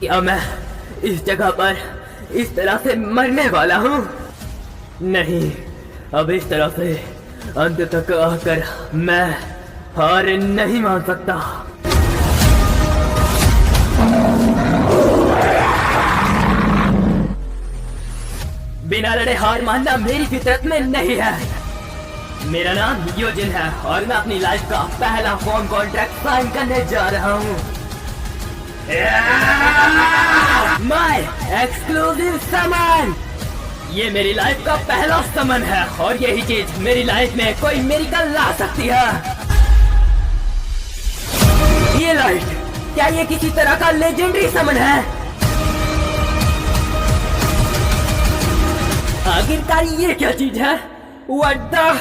क्या मैं इस जगह पर इस तरह से मरने वाला हूँ? नहीं, अब इस तरह से अंत तक आकर मैं हार नहीं मान सकता। बिना लड़े हार मानना मेरी फितरत में नहीं है। मेरा नाम यूजिन है और मैं अपनी लाइफ का पहला फॉर्म कॉन्ट्रैक्ट साइन करने जा रहा हूँ। माय एक्सक्लूसिव समन, ये मेरी लाइफ का पहला समन है और यही चीज मेरी लाइफ में कोई मिरेकल ला सकती है। ये लाइट, क्या ये किसी तरह का लेजेंडरी समन है? आखिरकार ये क्या चीज है? What the?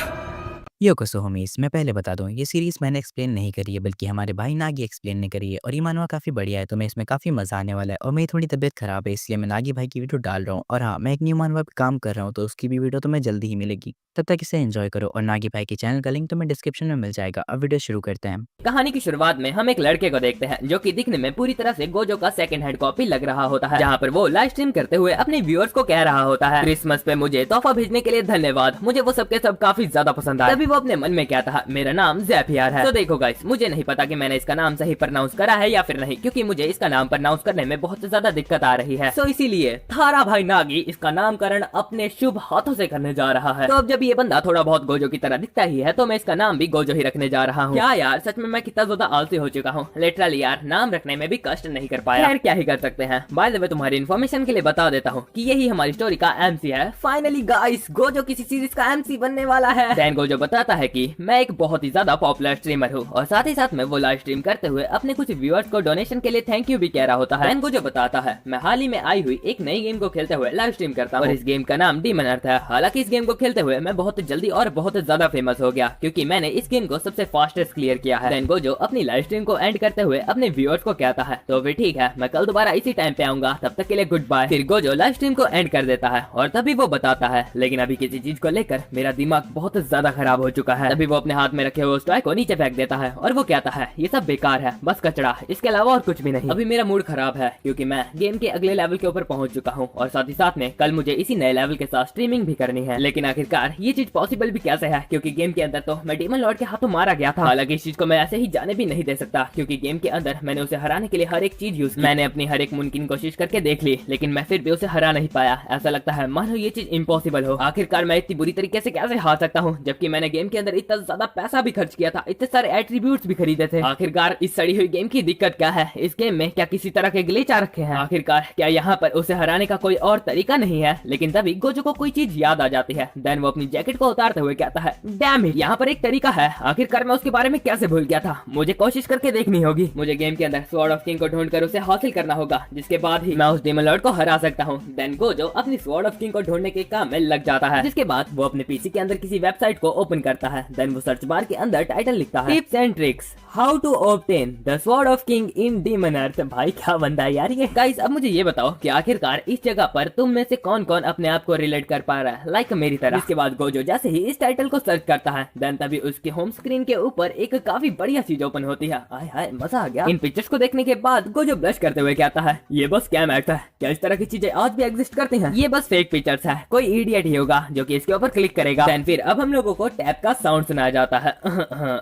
यो कसो होमीस, मैं पहले बता दूं, ये सीरीज मैंने एक्सप्लेन नहीं करी है बल्कि हमारे भाई नागी एक्सप्लेन ने करी है और ये मानवा काफ़ी बढ़िया है, तो मैं इसमें काफ़ी मज़ा आने वाला है। और मेरी थोड़ी तबीयत ख़राब है इसलिए मैं नागी भाई की वीडियो डाल रहा हूँ। और हाँ, मैं एक न्यू मानवा पे काम कर रहा हूँ तो उसकी भी वीडियो तो मैं जल्दी ही मिलेगी। तब तक इसे एंजॉय करो और नागी भाई के चैनल का लिंक तुम्हें डिस्क्रिप्शन में मिल जाएगा। अब वीडियो शुरू करते हैं। कहानी की शुरुआत में हम एक लड़के को देखते हैं जो कि दिखने में पूरी तरह से गोजो का सेकंड हैंड कॉपी लग रहा होता है, जहाँ पर वो लाइव स्ट्रीम करते हुए अपने व्यूअर्स को कह रहा होता है, क्रिसमस पे मुझे तोहफा भेजने के लिए धन्यवाद, मुझे वो सबके सब काफी ज्यादा पसंद आया। तभी वो अपने मन में कहता है, मेरा नाम ज़ैफियर है। तो देखो गाइस, मुझे नहीं पता कि मैंने इसका नाम सही प्रोनाउंस करा है या फिर नहीं, क्योंकि मुझे इसका नाम प्रोनाउंस करने में बहुत ज्यादा दिक्कत आ रही है। तो इसीलिए थारा भाई नागी इसका नामकरण अपने शुभ हाथों से करने जा रहा है। तो अब जब ये बंदा थोड़ा बहुत गोजो की तरह दिखता ही है तो मैं इसका नाम भी गोजो ही रखने जा रहा हूँ। क्या यार, सच में मैं कितना ज्यादा आलसी हो चुका हूँ। लिटरली यार, नाम रखने में भी कष्ट नहीं कर पाया। खैर, क्या ही कर सकते हैं। बाय द वे, तुम्हारी इन्फॉर्मेशन के लिए बता देता हूँ कि यही हमारी स्टोरी का एमसी है। फाइनली गाइस, गोजो किसी सीरीज का एमसी बनने वाला है। देन गोजो बताता है कि मैं एक बहुत ही ज्यादा पॉपुलर स्ट्रीमर हूँ और साथ ही साथ में वो लाइव स्ट्रीम करते हुए अपने कुछ व्यूअर्स को डोनेशन के लिए थैंक यू भी कह रहा होता है। देन गोजो बताता है, मैं हाल ही में आई हुई एक नई गेम को खेलते हुए लाइव स्ट्रीम करता हूँ और इस गेम का नाम डीमन अर्थ है। हालांकि इस गेम को खेलते हुए मैं बहुत जल्दी और बहुत ज्यादा फेमस हो गया क्योंकि मैंने इस गेम को सबसे फास्टेस्ट क्लियर किया है। देन गोजो अपनी लाइव स्ट्रीम को एंड करते हुए अपने व्यूअर्स को कहता है, तो फिर ठीक है, मैं कल दोबारा इसी टाइम पे आऊंगा, तब तक के लिए गुड बाय। फिर गोजो लाइव स्ट्रीम को एंड कर देता है और तभी वो बताता है, लेकिन अभी किसी चीज को लेकर मेरा दिमाग बहुत ज्यादा खराब हो चुका है। तभी वो अपने हाथ में रखे हुए उस टॉय को नीचे फेंक देता है और वो कहता है, ये सब बेकार है, बस कचरा, इसके अलावा और कुछ भी नहीं। अभी मेरा मूड खराब है क्योंकि मैं गेम के अगले लेवल के ऊपर पहुंच चुका हूं और साथ ही साथ में कल मुझे इसी नए लेवल के साथ स्ट्रीमिंग भी करनी है। लेकिन आखिरकार ये चीज पॉसिबल भी कैसे है, क्योंकि गेम के अंदर तो मैं डीमन लॉर्ड के हाथों मारा गया था। हालांकि इस चीज को मैं ऐसे ही जाने भी नहीं दे सकता क्योंकि गेम के अंदर मैंने उसे हराने के लिए हर एक चीज यूज की। मैंने अपनी हर एक मुमकिन कोशिश करके देख ली, लेकिन मैं फिर भी उसे हरा नहीं पाया। ऐसा लगता है मानो ये चीज इम्पॉसिबल हो। आखिरकार मैं इतनी बुरी तरीके से कैसे हार सकता हूँ, जबकि मैंने गेम के अंदर इतना ज्यादा पैसा भी खर्च किया था, इतने सारे एट्रीब्यूट्स भी खरीदे थे। आखिरकार इस सड़ी हुई गेम की दिक्कत क्या है? इस गेम में क्या किसी तरह के ग्लिच आ रखे हैं? आखिरकार क्या यहाँ पर उसे हराने का कोई और तरीका नहीं है? लेकिन तभी गोजो को कोई चीज याद आ जाती है। देन वो अपनी जैकेट को उतारते हुए कहता है, डैम इट, यहाँ पर एक तरीका है। आखिरकार मैं उसके बारे में कैसे भूल गया था, मुझे कोशिश करके देखनी होगी। मुझे गेम के अंदर स्वॉर्ड ऑफ किंग को ढूंढकर उसे हासिल करना होगा, जिसके बाद ही मैं उस डीमन लॉर्ड को हरा सकता हूँ। देन गोजो अपनी स्वॉर्ड ऑफ किंग को ढूंढने के काम में लग जाता है, जिसके बाद वो अपने पीसी के अंदर किसी वेबसाइट को ओपन करता है। देन वो सर्च बार के अंदर टाइटल लिखता है, tips and tricks how to obtain the sword of king in demon earth. भाई क्या बंदा है यार ये। गाइस, अब मुझे ये बताओ कि आखिरकार इस जगह पर तुम में से कौन कौन अपने आप को रिलेट कर पा रहा है, लाइक मेरी तरह। इसके बाद गोजो जैसे ही इस टाइटल को सर्च करता है, देन तभी उसके होम स्क्रीन के ऊपर एक काफी बढ़िया चीज ओपन होती है। हाय हाय, मजा आ गया। इन पिक्चर्स को देखने के बाद गोजो ब्लश करते हुए कहता है, ये बस स्कैम एक्ट है, क्या इस तरह की चीजें आज भी एग्जिस्ट करती हैं? ये बस फेक पिक्चर्स है, कोई इडियट ही होगा जो कि इसके ऊपर क्लिक करेगा। देन फिर अब हम लोगों को टैप का साउंड सुनाया जाता है।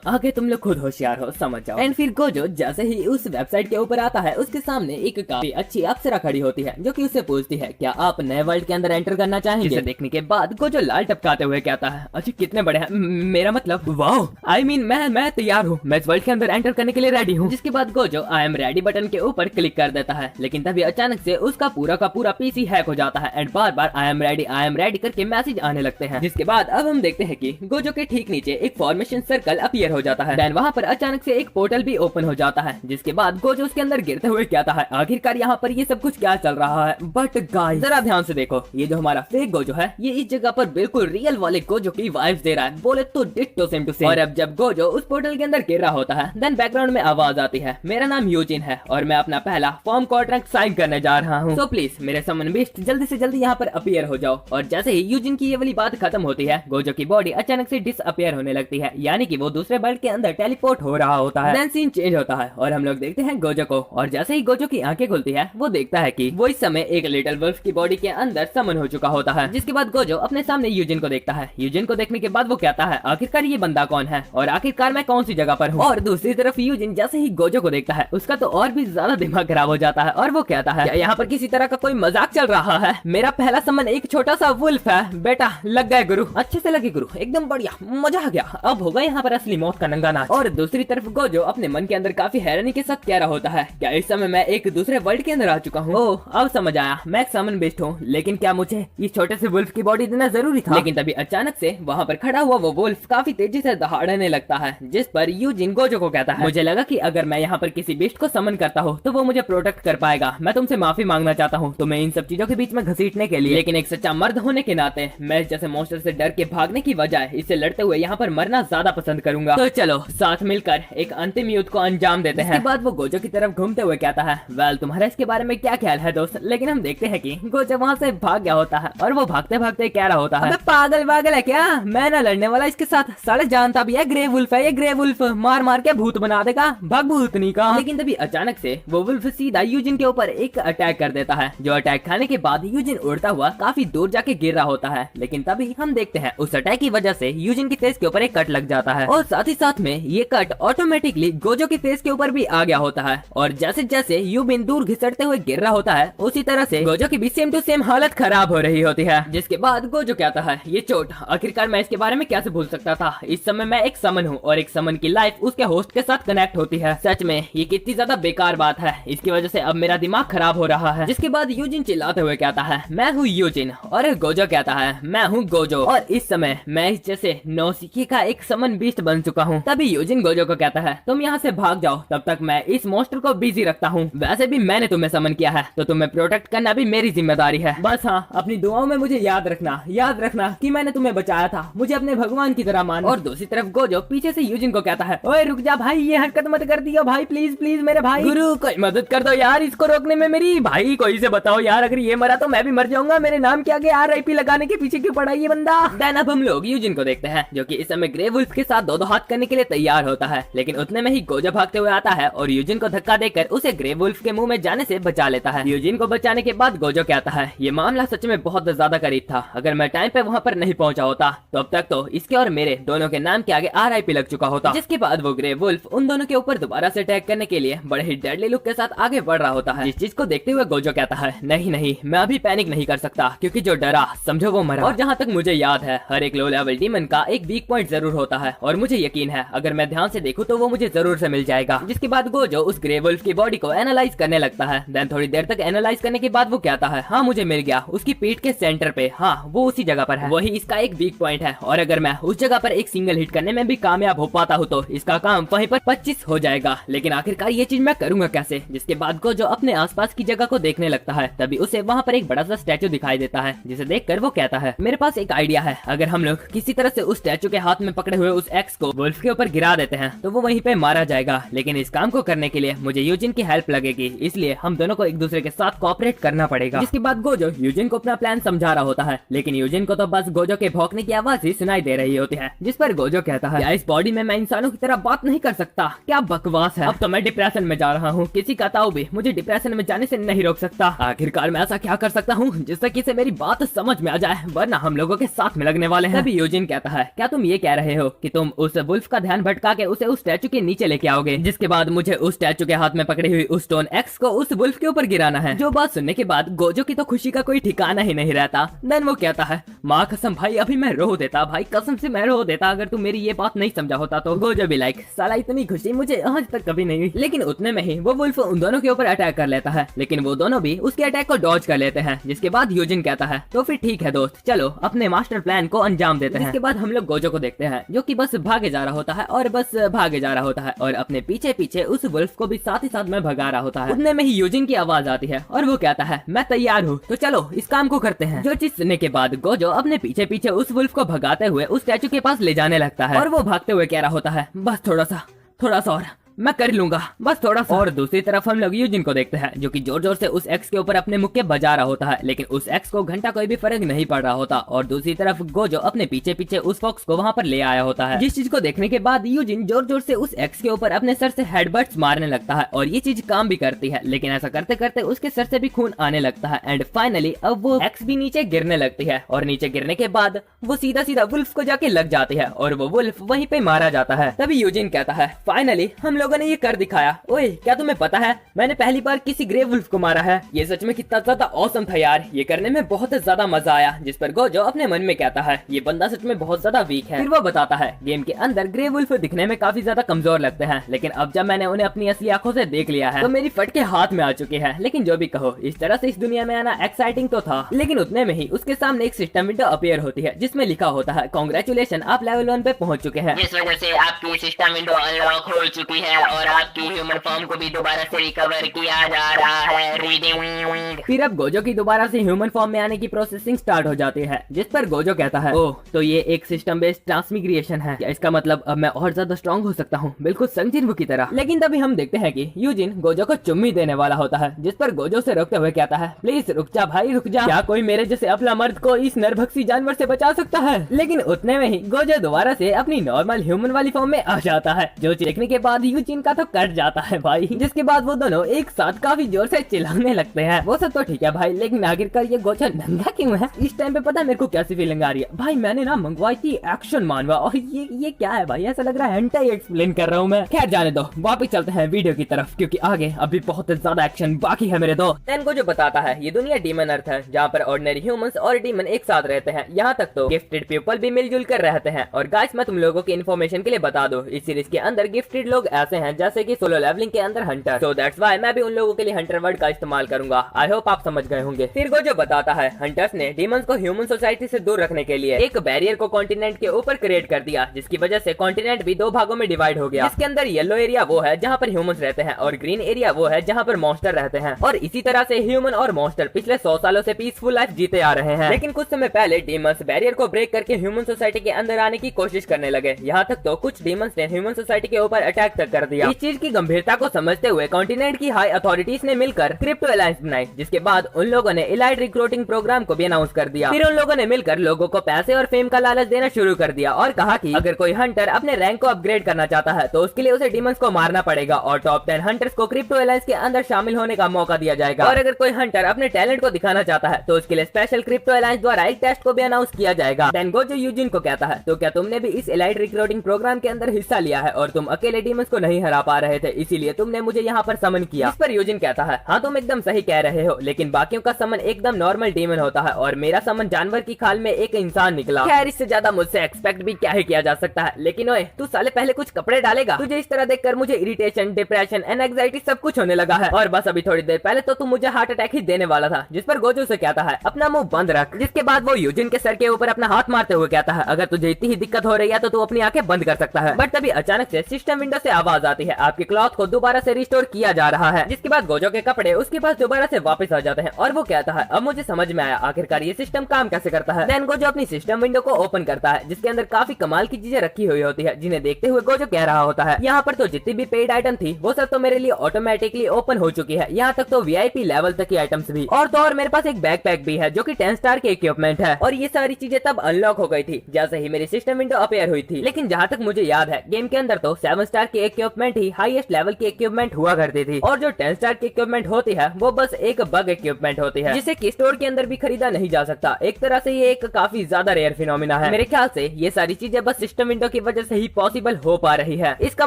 आगे तुम लोग खुद होशियार हो, समझ जाओ। एंड फिर गोजो जैसे ही उस वेबसाइट के ऊपर आता है, उसके सामने एक काफी अच्छी अप्सरा खड़ी होती है जो कि उससे पूछती है, क्या आप नए वर्ल्ड के अंदर एंटर करना चाहेंगे? जिसे देखने के बाद गोजो लाल टपकाते हुए कहता है, अच्छा कितने बड़े हैं, मेरा मतलब वाओ, आई मीन मैं तैयार हूँ, मैं इस वर्ल्ड के अंदर एंटर करने के लिए रेडी हूँ। जिसके बाद Gojo I am ready button के ऊपर क्लिक कर देता है, लेकिन तभी अचानक से उसका पूरा का पूरा पीसी हैक हो जाता है and bar bar I am ready करके मैसेज आने लगते हैं। जिसके बाद अब हम देखते हैं कि गोजो के ठीक नीचे एक फॉर्मेशन सर्कल अपीयर हो जाता है। देन वहाँ पर अचानक से एक पोर्टल भी ओपन हो जाता है, जिसके बाद गोजो उसके अंदर गिरते हुए कहता है, आखिरकार यहाँ पर ये सब कुछ क्या चल रहा है? बट गाइस जरा ध्यान से देखो, ये जो हमारा फेक गोजो है ये इस जगह पर बिल्कुल रियल वाले गोजो की वाइब्स दे रहा है, बोले तो डिट्टो सेम टू सेम। और अब जब गोजो उस पोर्टल के अंदर गिर रहा होता है, देन बैकग्राउंड में आवाज आती है, मेरा नाम यूजिन है और मैं अपना पहला फॉर्म कॉन्ट्रैक्ट साइन करने जा रहा हूँ, सो प्लीज मेरे समन बीस्ट जल्दी से जल्दी यहाँ पर अपीयर हो जाओ। और जैसे ही यूजिन की ये वाली बात खत्म होती है, गोजो की बॉडी अचानक से डिसअपियर होने लगती है, यानी कि वो दूसरे वर्ल्ड के अंदर टेलीपोर्ट हो रहा होता है। देन सीन चेंज होता है और हम लोग देखते हैं गोजो को, और जैसे ही गोजो की आंखें खुलती है वो देखता है कि वो इस समय एक लिटिल वुल्फ की बॉडी के अंदर समन हो चुका होता है। जिसके बाद गोजो अपने सामने यूजिन को देखता है। यूजिन को देखने के बाद वो कहता है आखिरकार ये बंदा कौन है और आखिरकार मैं कौन सी जगह पर हूँ। और दूसरी तरफ यूजिन जैसे ही गोजो को देखता है उसका तो और भी ज्यादा दिमाग खराब हो जाता है और वो कहता है क्या यहाँ पर किसी तरह का कोई मजाक चल रहा है? मेरा पहला समन एक छोटा सा वुल्फ है। बेटा लग गए गुरु, अच्छे से लगे गुरु, एकदम बढ़िया, मजा आ गया। अब होगा यहाँ पर असली मौत का नंगा नाच। और दूसरी तरफ गोजो अपने मन के अंदर काफी हैरानी के साथ कह रहा होता है क्या इस समय मैं एक दूसरे वर्ल्ड के अंदर आ चुका हूँ? ओह अब समझ आया, मैं एक समन बेस्ट हूँ, लेकिन क्या मुझे इस छोटे से वुल्फ की बॉडी देना जरूरी था? लेकिन तभी अचानक से वहाँ पर खड़ा हुआ वो वुल्फ काफी तेजी से दहाड़ने लगता है, जिस पर यूजिन गोजो को कहता है मुझे लगा कि अगर मैं यहाँ पर किसी बेस्ट को समन करता हूँ तो वो मुझे प्रोटेक्ट कर पाएगा। मैं तुमसे माफी मांगना चाहता हूँ तुम्हें इन सब चीजों के बीच में घसीटने के लिए, लेकिन एक सच्चा मर्द होने के नाते मैं जैसे मॉन्स्टर से डर के भागने की बजाय इससे लड़ते हुए यहाँ पर मरना ज्यादा पसंद करूंगा। तो चलो साथ मिलकर एक अंतिम युद्ध को अंजाम देते हैं। इसके बाद वो गोजो की तरफ घूमते हुए कहता है वेल तुम्हारा इसके बारे में क्या ख्याल है दोस्त? लेकिन हम देखते हैं कि गोजो वहाँ से भाग गया होता है और वो भागते भागते कह रहा होता है पागल पागल है क्या? मैं ना लड़ने वाला इसके साथ, साले जानता भी है ग्रे वुल्फ है ये, ग्रे वुल्फ मार मार के भूत बना देगा, भग भूतनी का। लेकिन तभी अचानक से वो वुल्फ सीधा यूजिन के ऊपर एक अटैक कर देता है, जो अटैक खाने के बाद यूजिन उड़ता हुआ काफी दूर जाके गिर रहा होता है। लेकिन तभी हम देखते हैं उस अटैक की वजह से यूजिन की फेस के ऊपर एक कट लग जाता है और साथ ही साथ में ये कट ऑटोमेटिकली गोजो की फेस के ऊपर भी आ गया होता है। और जैसे जैसे यूबिन दूर घिसटते हुए गिर रहा होता है उसी तरह से गोजो की भी सेम टू सेम हालत खराब हो रही होती है। जिसके बाद गोजो कहता है ये चोट, आखिरकार मैं इसके बारे में कैसे भूल सकता था? इस समय मैं एक समन हूँ और एक समन की लाइफ उसके होस्ट के साथ कनेक्ट होती है। सच में ये कितनी ज्यादा बेकार बात है, इसकी वजह से अब मेरा दिमाग खराब हो रहा है। जिसके बाद यूजिन चिल्लाते हुए कहता है मैं हूँ यूजिन, और गोजो कहता है मैं हूँ गोजो, और इस समय मैं इस जैसे नौसिखी का एक समन बीस्ट बन चुका हूँ। तभी यूजिन गोजो को कहता है तुम यहाँ से भाग जाओ, तब तक मैं इस मॉन्स्टर को बिजी रखता हूँ। वैसे भी मैंने तुम्हें समन किया है तो तुम्हें प्रोटेक्ट करना भी मेरी जिम्मेदारी है। बस हाँ अपनी दुआओं में मुझे याद रखना कि मैंने तुम्हें बचाया था, मुझे अपने भगवान की तरह मान। और दूसरी तरफ गोजो पीछे से यूजिन को कहता है ओए रुक जा भाई, ये हरकत मत कर दियो भाई, प्लीज प्लीज मेरे भाई, गुरु कोई मदद कर दो यार इसको रोकने में मेरी, भाई कोई से बताओ यार, अगर ये मरा तो मैं भी मर जाऊंगा, मेरे नाम के आगे RIP लगाने के पीछे क्यों पड़ा ये बंदा। देन अब हम लोग यूजिन को देखते हैं जो कि इस समय ग्रे वुल्फ के साथ दो हाथ करने के लिए तैयार होता है, लेकिन उतने में ही गोजो भागते हुए आता है और यूजिन को धक्का देकर उसे ग्रे वुल्फ के मुंह में जाने से बचा लेता है। यूजिन को बचाने के बाद गोजो कहता है ये मामला सच में बहुत ज्यादा करीब था, अगर मैं टाइम पे वहाँ पर नहीं पहुँचा होता तो अब तक तो इसके और मेरे दोनों के नाम के आगे RIP लग चुका होता। जिसके बाद वो ग्रे वुल्फ उन दोनों के ऊपर दोबारा से अटैक करने के लिए बड़े ही डेडली लुक के साथ आगे बढ़ रहा होता है। जिस चीज को देखते हुए गोजो कहता है नहीं नहीं मैं अभी पैनिक नहीं कर सकता, क्योंकि जो डरा समझो वो मरा। और जहाँ तक मुझे याद है हर एक लो लेवल डीमन का एक वीक पॉइंट जरूर होता है और मुझे यकीन है अगर मैं ध्यान से देखूं तो वो मुझे जरूर से मिल जाएगा। जिसके बाद गोजो उस ग्रे वुल्फ की बॉडी को एनालाइज करने लगता है। देन थोड़ी देर तक एनालाइज करने के बाद वो कहता है हाँ मुझे मिल गया, उसकी पीठ के सेंटर पे, हाँ वो उसी जगह पर है, वही इसका एक वीक पॉइंट है, और अगर मैं उस जगह पर एक सिंगल हिट करने में भी कामयाब हो पाता हूँ तो इसका काम वहीं पर 25 हो जाएगा। लेकिन आखिरकार ये चीज मैं करूंगा कैसे? जिसके बाद गोजो अपने आसपास की जगह को देखने लगता है। तभी उसे वहाँ पर एक बड़ा सा स्टैचू दिखाई देता है, जिसे देखकर वो कहता है मेरे पास एक आइडिया है, अगर हम लोग किसी तरह से उस स्टैचू के हाथ में पकड़े हुए उस एक्स को वुल्फ के ऊपर गिरा देते हैं तो वो वहीं पे मारा जाएगा। लेकिन इस काम को करने के लिए मुझे यूजिन की हेल्प लगेगी, इसलिए हम दोनों को एक दूसरे के साथ कोऑपरेट करना पड़ेगा। जिसके बाद गोजो यूजिन को अपना प्लान समझा रहा होता है, लेकिन यूजिन को तो बस गोजो के भौंकने की आवाज ही सुनाई दे रही होती है। जिस पर गोजो कहता है इस बॉडी में मैं इंसानों की तरह बात नहीं कर सकता, क्या बकवास है, अब तो मैं डिप्रेशन में जा रहा हूँ, किसी का ताऊ भी मुझे डिप्रेशन में जाने से नहीं रोक सकता। आखिरकार मैं ऐसा क्या कर सकता हूँ जिससे किसी मेरी बात समझ में आ जाए, वरना हम लोगों के साथ में लगने वाले हैं। तभी यूजिन कहता है क्या तुम ये कह रहे हो कि तुम उस वुल्फ का ध्यान भटका के उसे उस स्टैचू के नीचे लेके आओगे, जिसके बाद मुझे उस स्टैचू के हाथ में पकड़ी हुई उस स्टोन एक्स को उस वुल्फ के ऊपर गिराना है। जो बात सुनने के बाद गोजो की तो खुशी का कोई ठिकाना ही नहीं रहता। देन वो कहता है माँ कसम भाई अभी मैं रो देता, भाई कसम से मैं रो देता अगर तू मेरी ये बात नहीं समझा होता तो। गोजो भी लाइक साला इतनी खुशी मुझे आज तक कभी नहीं हुई। लेकिन उतने में ही वो वुल्फ उन दोनों के ऊपर अटैक कर लेता है, लेकिन वो दोनों भी उसके अटैक को डॉज कर लेते हैं। जिसके बाद यूजिन कहता है तो फिर ठीक है दोस्त, चलो अपने मास्टर प्लान को अंजाम देते हैं। जिसके बाद हम लोग गोजो को देखते हैं जो कि बस भागे जा रहा होता है और बस भागे जा रहा होता है और अपने पीछे पीछे उस वुल्फ को भी साथ ही साथ में भगा रहा होता है। उतने में ही यूजिन की आवाज आती है और वो कहता है मैं तैयार हूँ, तो चलो इस काम को करते हैं। जो चीज सुनने के बाद गोजो अपने पीछे पीछे उस वुल्फ को भगाते हुए उस स्टैचू के पास ले जाने लगता है और वो भागते हुए कह रहा होता है बस थोड़ा सा मैं कर लूंगा, बस थोड़ा सा। और दूसरी तरफ हम लोग यूजिन को देखते हैं जो कि जोर जोर से उस एक्स के ऊपर अपने मुक्के बजा रहा होता है, लेकिन उस एक्स को घंटा कोई भी फर्क नहीं पड़ रहा होता। और दूसरी तरफ गोजो अपने पीछे पीछे उस फॉक्स को वहाँ पर ले आया होता है, जिस चीज को देखने के बाद यूजिन जोर जोर से उस एक्स के ऊपर अपने सर से हेडबट्स मारने लगता है और ये चीज काम भी करती है, लेकिन ऐसा करते करते उसके सर से भी खून आने लगता है। एंड फाइनली अब वो एक्स भी नीचे गिरने लगती है और नीचे गिरने के बाद वो सीधा सीधा वुल्फ को जाके लग जाती है और वो वुल्फ वहीं पे मारा जाता है। तभी यूजिन कहता है फाइनली हम लोगों ने ये कर दिखाया। ओए क्या तुम्हें पता है मैंने पहली बार किसी ग्रे वुल्फ को मारा है। ये सच में कितना ज्यादा ऑसम था यार, ये करने में बहुत ज्यादा मजा आया। जिस पर गोजो अपने मन में कहता है ये बंदा सच में बहुत ज्यादा वीक है। फिर वो बताता है गेम के अंदर ग्रे वुल्फ दिखने में काफी ज्यादा कमजोर लगते हैं, लेकिन अब जब मैंने उन्हें अपनी असली आंखों से देख लिया है तो मेरी फटके हाथ में आ चुकी है। लेकिन जो भी कहो इस तरह से इस दुनिया में आना एक्साइटिंग तो था, लेकिन उतने में ही उसके सामने एक सिस्टम विंडो अपीयर होती है जिसमें लिखा होता है कांग्रेचुलेशन आप लेवल 1 पे पहुंच चुके हैं। इस वजह से आपकी सिस्टम विंडो अनलॉक हो चुकी है और आपकी ह्यूमन फॉर्म को भी दोबारा से रिकवर किया जा रहा है। रीडिंग। फिर अब गोजो की दोबारा से ह्यूमन फॉर्म में आने की प्रोसेसिंग स्टार्ट हो जाती है, जिस पर गोजो कहता है ओह तो ये एक सिस्टम बेस्ड ट्रांसमिग्रेशन है, क्या इसका मतलब अब मैं और ज्यादा स्ट्रॉन्ग हो सकता हूँ, बिल्कुल संजीव की तरह। लेकिन तभी हम देखते हैं कि यूजिन गोजो को चुम्मी देने वाला होता है, जिस पर गोजो से रोकते हुए कहता है प्लीज रुक जा भाई रुक जा, क्या कोई मेरे जैसे अपना मर्द को इस नरभक्षी जानवर से बचा सकता है। लेकिन उतने में ही गोजो दोबारा से अपनी नॉर्मल ह्यूमन वाली फॉर्म में आ जाता है, जो देखने के बाद यूजिन का तो कट जाता है भाई। जिसके बाद वो दोनों एक साथ काफी जोर से चिल्लाने लगते हैं। वो सब तो ठीक है भाई, लेकिन आखिरकार ये गोजो नंगा क्यों है? इस टाइम पे पता है मेरे को कैसी फीलिंग आ रही है भाई, मैंने ना मंगवाई थी एक्शन मानवा और ये क्या है भाई, ऐसा लग रहा है हेंटाई एक्सप्लेन कर रहा हूँ मैं। खैर जाने दो, वापस चलते हैं वीडियो की तरफ क्योंकि आगे अभी बहुत ज्यादा एक्शन बाकी है मेरे दोस्त। देन गोजो बताता है ये दुनिया डीमन अर्थ है जहाँ पर ऑर्डिनरी ह्यूमंस और डीमन एक साथ रहते हैं, यहाँ तक तो गिफ्टेड पीपल भी मिलजुल कर रहते हैं। और गाइस मैं तुम लोगों की इन्फॉर्मेशन के लिए बता दूं, इस सीरीज के अंदर गिफ्टेड लोग ऐसे हैं जैसे कि सोलो लेवलिंग के अंदर हंटर, सो दैट्स व्हाई मैं भी उन लोगों के लिए हंटर वर्ड का इस्तेमाल करूंगा। आई होप आप समझ गए होंगे। फिर गोजो बताता है हंटर्स ने डीमंस को ह्यूमन सोसाइटी से दूर रखने के लिए एक बैरियर को कॉन्टिनेंट के ऊपर क्रिएट कर दिया, जिसकी वजह से कॉन्टिनेंट भी दो भागों में डिवाइड हो गया। इसके अंदर येलो एरिया वो है जहाँ पर ह्यूमंस रहते हैं और ग्रीन एरिया वो है जहाँ पर मॉन्स्टर रहते हैं। और इसी तरह से ह्यूमन और मॉन्स्टर पिछले 100 सालों से पीसफुल लाइफ जीते आ रहे हैं। लेकिन कुछ समय पहले डीमंस बैरियर को ब्रेक करके ह्यूमन सोसाइटी के अंदर आने की कोशिश करने लगे, यहाँ तक तो कुछ डीमंस ने ह्यूमन सोसाइटी के ऊपर अटैक तक कर दिया। इस चीज की गंभीरता को समझते हुए कॉन्टिनेंट की हाई अथॉरिटीज ने मिलकर क्रिप्टो अलायंस बनाई, जिसके बाद उन लोगों ने इलाइट रिक्रूटिंग प्रोग्राम को भी अनाउंस कर दिया। फिर उन लोगों ने मिलकर लोगों को पैसे और फेम का लालच देना शुरू कर दिया और कहा कि अगर कोई हंटर अपने रैंक को अपग्रेड करना चाहता है तो उसके लिए उसे डीमंस को मारना पड़ेगा और टॉप 10 हंटर्स को क्रिप्टो अलायंस के अंदर शामिल होने का मौका दिया जाएगा। और अगर कोई हंटर अपने टैलेंट को दिखाना चाहता है तो उसके लिए स्पेशल क्रिप्टो अलायंस द्वारा एक टेस्ट को भी अनाउंस किया जाएगा। देन गोजो यूजिन को कहता है तो क्या तुमने भी इस इलाइट रिक्रूटिंग प्रोग्राम के अंदर हिस्सा लिया है और तुम अकेले डीमंस को नहीं हरा पा रहे थे, इसीलिए तुमने मुझे यहाँ पर समन किया। इस पर यूजिन कहता है हाँ तुम एकदम सही कह रहे हो, लेकिन बाकियों का समन एकदम नॉर्मल डीमन होता है और मेरा समन जानवर की खाल में एक इंसान निकला। खैर इससे ज्यादा मुझसे एक्सपेक्ट भी क्या ही किया जा सकता है। लेकिन ओए तू साले पहले कुछ कपड़े डालेगा, तुझे इस तरह देखकर मुझे इरिटेशन, डिप्रेशन एंड एंग्जाइटी सब कुछ होने लगा है। और बस अभी थोड़ी देर पहले तो तू मुझे हार्ट अटैक ही देने वाला था। जिस पर गोजो से कहता है अपना मुंह बंद रख। जिसके बाद वो यूजिन के सर के ऊपर अपना हाथ मारते हुए कहता है अगर तुझे इतनी ही दिक्कत हो रही है तो तू अपनी आंखें बंद कर सकता है। बट तभी अचानक से सिस्टम विंडो से आवाज आती है आपके क्लॉथ को दोबारा से रिस्टोर किया जा रहा है। जिसके बाद गोजो के कपड़े उसके पास दोबारा से वापस आ जाते हैं और वो कहता है अब मुझे समझ में आया आखिरकार ये सिस्टम काम कैसे करता है। देन गोजो अपनी सिस्टम विंडो को ओपन करता है जिसके अंदर काफी कमाल की चीजें रखी हुई होती है, जिन्हें देखते हुए गोजो कह रहा होता है यहाँ पर तो जितनी भी पेड आइटम थी वो सब तो मेरे लिए ऑटोमेटिकली ओपन हो चुकी है, यहाँ तक तो वीआईपी लेवल तक की आइटम्स भी। और तो और मेरे पास एक बैकपैक भी है जो कि 10 स्टार के इक्विपमेंट है। और ये सारी चीजें तब अनलॉक हो गई थी जैसे ही मेरी सिस्टम विंडो अपीयर हुई थी। लेकिन जहाँ तक मुझे याद है गेम के अंदर तो 7 स्टार के इक्विपमेंट ही हाईएस्ट लेवल की इक्विपमेंट हुआ करती थी और जो 10 स्टार की इक्विपमेंट होती है वो बस एक बग इक्विपमेंट होती है जिसे कि स्टोर के अंदर भी खरीदा नहीं जा सकता। एक तरह से ये एक काफी ज्यादा रेयर फिनोमिना है। मेरे ख्याल से ये सारी चीजें बस सिस्टम विंडो की वजह से ही पॉसिबल हो पा रही है। इसका